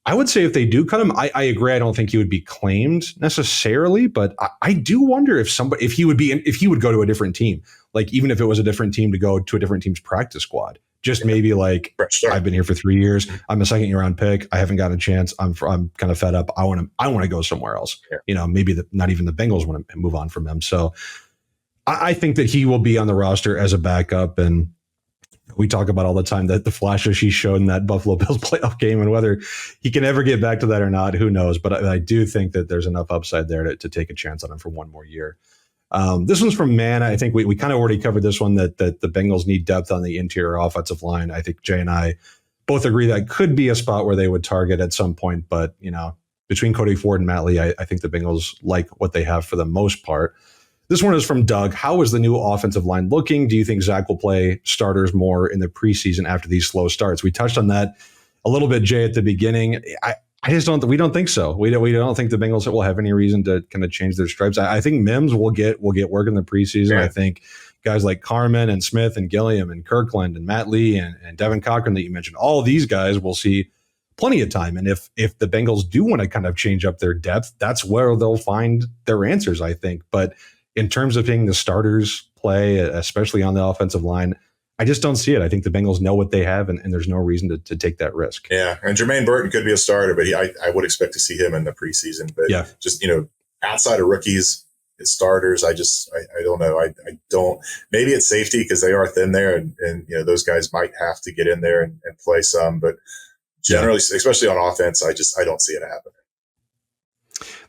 I would say if they do cut him, I agree. I don't think he would be claimed necessarily, but I do wonder if he would go to a different team, like even if it was a different team to go to a different team's practice squad. Just maybe like, I've been here for 3 years. I'm a second round pick. I haven't gotten a chance. I'm kind of fed up. I want to go somewhere else. Yeah. Maybe not even the Bengals want to move on from him. So I think that he will be on the roster as a backup. And we talk about all the time that the flashes he showed in that Buffalo Bills playoff game, and whether he can ever get back to that or not, who knows? But I do think that there's enough upside there to take a chance on him for one more year. This one's from Man. I think we kind of already covered this one, that the Bengals need depth on the interior offensive line. I think Jay and I both agree that could be a spot where they would target at some point. But, between Cody Ford and Matt Lee, I think the Bengals like what they have for the most part. This one is from Doug. How is the new offensive line looking? Do you think Zach will play starters more in the preseason after these slow starts? We touched on that a little bit, Jay, at the beginning. We don't think so. We don't think the Bengals will have any reason to kind of change their stripes. I think Mims will get work in the preseason. Yeah. I think guys like Carmen and Smith and Gilliam and Kirkland and Matt Lee and Devin Cochran that you mentioned, all of these guys will see plenty of time. And if the Bengals do want to kind of change up their depth, that's where they'll find their answers, I think. But in terms of seeing the starters play, especially on the offensive line, I just don't see it. I think the Bengals know what they have, and there's no reason to take that risk. Yeah, and Jermaine Burton could be a starter, but I would expect to see him in the preseason. But just, outside of rookies, it's starters. I don't know. I don't. Maybe it's safety because they are thin there, and those guys might have to get in there and play some. But generally, especially on offense, I don't see it happening.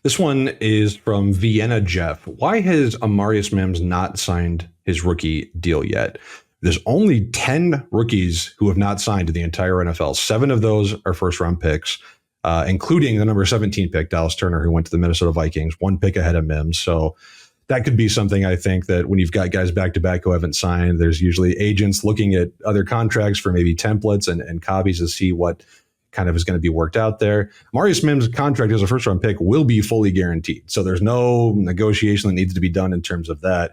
This one is from Vienna Jeff. Why has Amarius Mims not signed his rookie deal yet? There's only 10 rookies who have not signed in the entire NFL. 7 of those are first-round picks, including the number 17 pick, Dallas Turner, who went to the Minnesota Vikings, 1 pick ahead of Mims. So that could be something, I think, that when you've got guys back-to-back who haven't signed, there's usually agents looking at other contracts for maybe templates and copies to see what kind of is going to be worked out there. Amarius Mims' contract as a first-round pick will be fully guaranteed. So there's no negotiation that needs to be done in terms of that.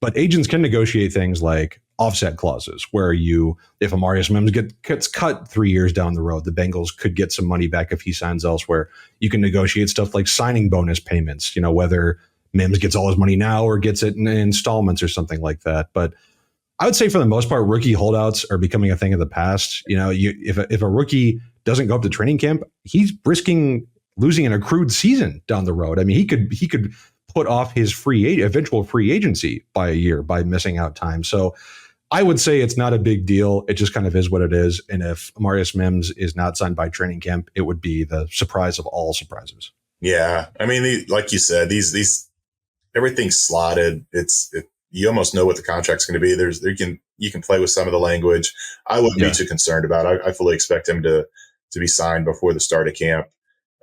But agents can negotiate things like offset clauses, where if Amarius Mims gets cut 3 years down the road, the Bengals could get some money back if he signs elsewhere. You can negotiate stuff like signing bonus payments, whether Mims gets all his money now or gets it in installments or something like that. But I would say for the most part, rookie holdouts are becoming a thing of the past. If a rookie doesn't go up to training camp, he's risking losing an accrued season down the road. I mean, he could put off his eventual free agency by a year by missing out time. So I would say it's not a big deal. It just kind of is what it is. And if Amarius Mims is not signed by training camp, it would be the surprise of all surprises. Yeah. I mean, like you said, these everything's slotted. You almost know what the contract's going to be. You can play with some of the language. I wouldn't be too concerned about it. I fully expect him to be signed before the start of camp.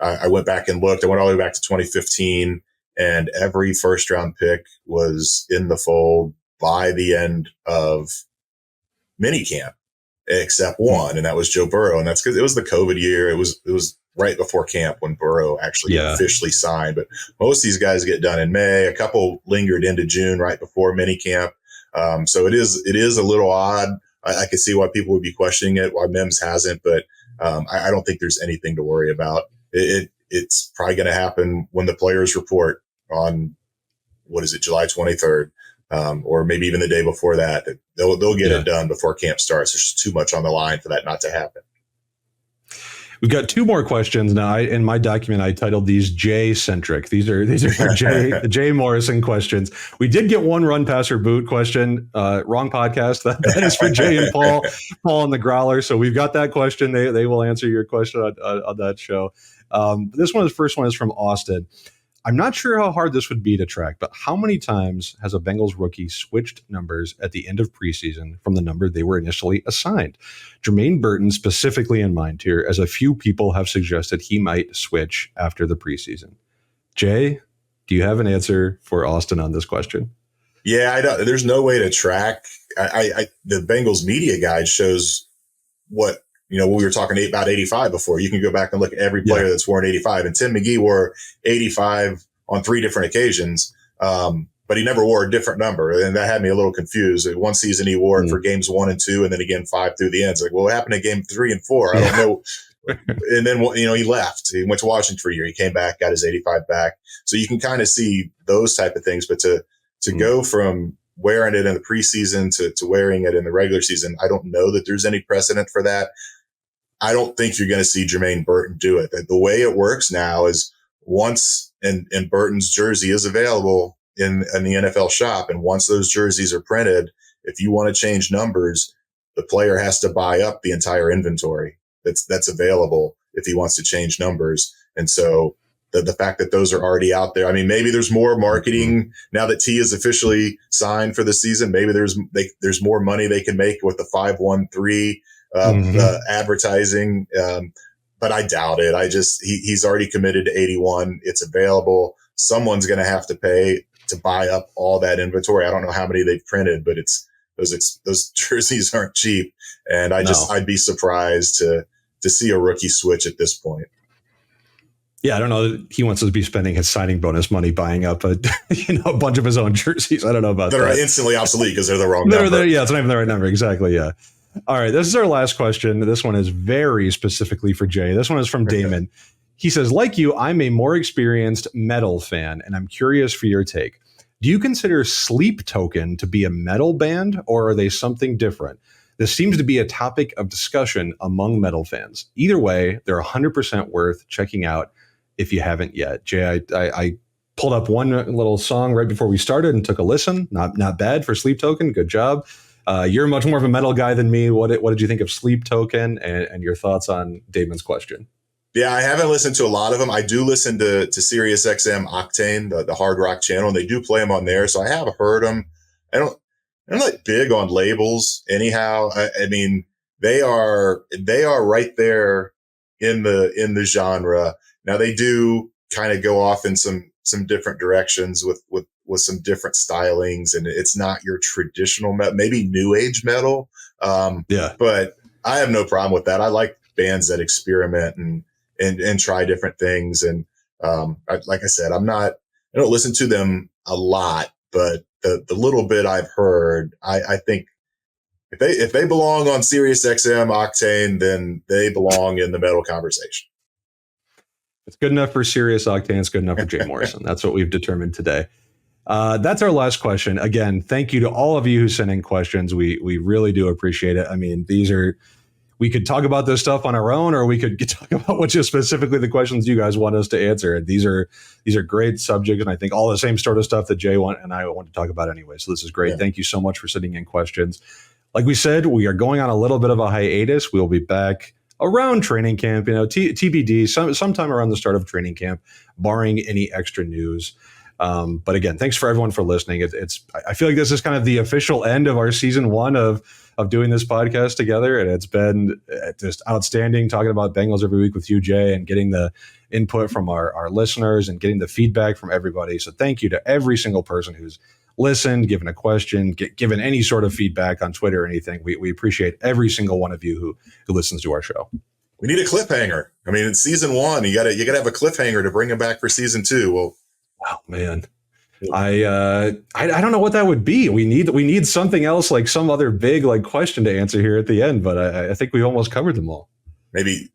I went back and looked. I went all the way back to 2015, and every first round pick was in the fold by the end of minicamp, except one, and that was Joe Burrow. And that's because it was the COVID year. It was right before camp when Burrow actually officially signed. But most of these guys get done in May. A couple lingered into June right before minicamp. So it is a little odd. I could see why people would be questioning it, why Mims hasn't, but I don't think there's anything to worry about. It's probably going to happen when the players report on, July 23rd, or maybe even the day before that. They'll get it done before camp starts. There's just too much on the line for that not to happen. We've got 2 more questions now. In my document, I titled these Jay-centric. These are the Jay Morrison questions. We did get one run passer boot question. Wrong podcast. That is for Jay and Paul and the Growler. So we've got that question. They will answer your question on that show. The first one is from Austin. I'm not sure how hard this would be to track, but how many times has a Bengals rookie switched numbers at the end of preseason from the number they were initially assigned? Jermaine Burton specifically in mind here, as a few people have suggested he might switch after the preseason. Jay, do you have an answer for Austin on this question? Yeah, there's no way to track. The Bengals media guide shows what we were talking about 85 before. You can go back and look at every player that's worn 85. And Tim McGee wore 85 on 3 different occasions, but he never wore a different number. And that had me a little confused. One season he wore it for games 1 and 2, and then again 5 through the end. It's like, well, what happened to game 3 and 4? I don't know. And then, he left. He went to Washington for a year. He came back, got his 85 back. So you can kind of see those type of things. But to go from wearing it in the preseason to wearing it in the regular season, I don't know that there's any precedent for that. I don't think you're going to see Jermaine Burton do it. The way it works now is once and Burton's jersey is available in the NFL shop, and once those jerseys are printed, if you want to change numbers, the player has to buy up the entire inventory that's available if he wants to change numbers. And so the fact that those are already out there, I mean, maybe there's more marketing now that T is officially signed for the season. Maybe there's more money they can make with the 513 advertising. But I doubt it. He's already committed to 81. It's available. Someone's going to have to pay to buy up all that inventory. I don't know how many they've printed, but those jerseys aren't cheap. And I'd be surprised to see a rookie switch at this point. Yeah, I don't know that he wants to be spending his signing bonus money buying up a bunch of his own jerseys. I don't know about that. That are instantly obsolete because they're the wrong number. Yeah, it's not even the right number. Exactly, yeah. All right, this is our last question. This one is very specifically for Jay. This one is from Damon. He says, like you, I'm a more experienced metal fan, and I'm curious for your take. Do you consider Sleep Token to be a metal band, or are they something different? This seems to be a topic of discussion among metal fans. Either way, they're 100% worth checking out if you haven't yet. Jay, I pulled up one little song right before we started and took a listen. Not bad for Sleep Token. Good job. You're much more of a metal guy than me. What did you think of Sleep Token and your thoughts on Damon's question? Yeah, I haven't listened to a lot of them. I do listen to Sirius XM Octane, the hard rock channel, and they do play them on there. So I have heard them. I'm not big on labels anyhow. I mean, they are right there in the genre. Now they do kind of go off in some different directions with some different stylings, and it's not your traditional metal, maybe new age metal. But I have no problem with that. I like bands that experiment and try different things. And like I said, I don't listen to them a lot, but the little bit I've heard, I think if they belong on Sirius XM Octane, then they belong in the metal conversation. It's good enough for Sirius Octane. It's good enough for Jay Morrison. That's what we've determined today. That's our last question. Again, thank you to all of you who sent in questions. We really do appreciate it. I mean, we could talk about this stuff on our own, or we could talk about what just specifically the questions you guys want us to answer. These are great subjects, and I think all the same sort of stuff that Jay and I want to talk about anyway. So this is great. Yeah. Thank you so much for sending in questions. Like we said, we are going on a little bit of a hiatus. We'll be back around training camp, TBD, sometime around the start of training camp, barring any extra news. But again, thanks for everyone for listening. I feel like this is kind of the official end of our season 1 of doing this podcast together. And it's been just outstanding talking about Bengals every week with you, Jay, and getting the input from our listeners and getting the feedback from everybody. So thank you to every single person who's listened, given a question, given any sort of feedback on Twitter or anything. We appreciate every single one of you who listens to our show. We need a cliffhanger. I mean, it's season 1. You gotta have a cliffhanger to bring him back for season 2. Well, oh man, I don't know what that would be. We need something else, like some other big question to answer here at the end. But I think we almost covered them all. Maybe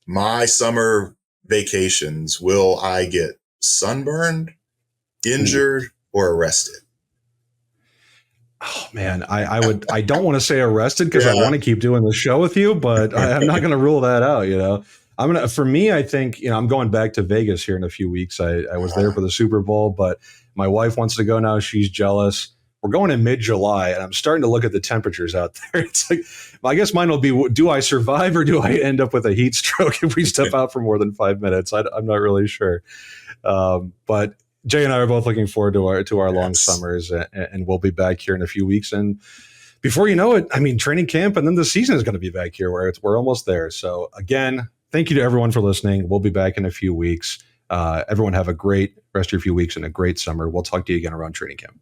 my summer vacations. Will I get sunburned, injured, or arrested? Oh man, I don't want to say arrested because I want to keep doing the show with you, but I'm not going to rule that out. For me, I think, I'm going back to Vegas here in a few weeks. I was there for the Super Bowl, but my wife wants to go now. She's jealous. We're going in mid-July, and I'm starting to look at the temperatures out there. It's like, I guess mine will be, do I survive or do I end up with a heat stroke if we step out for more than 5 minutes? I'm not really sure. But Jay and I are both looking forward to our long summers, and we'll be back here in a few weeks. And before you know it, I mean, training camp and then the season is going to be back here where we're almost there. So again, thank you to everyone for listening. We'll be back in a few weeks. Everyone have a great rest of your few weeks and a great summer. We'll talk to you again around training camp.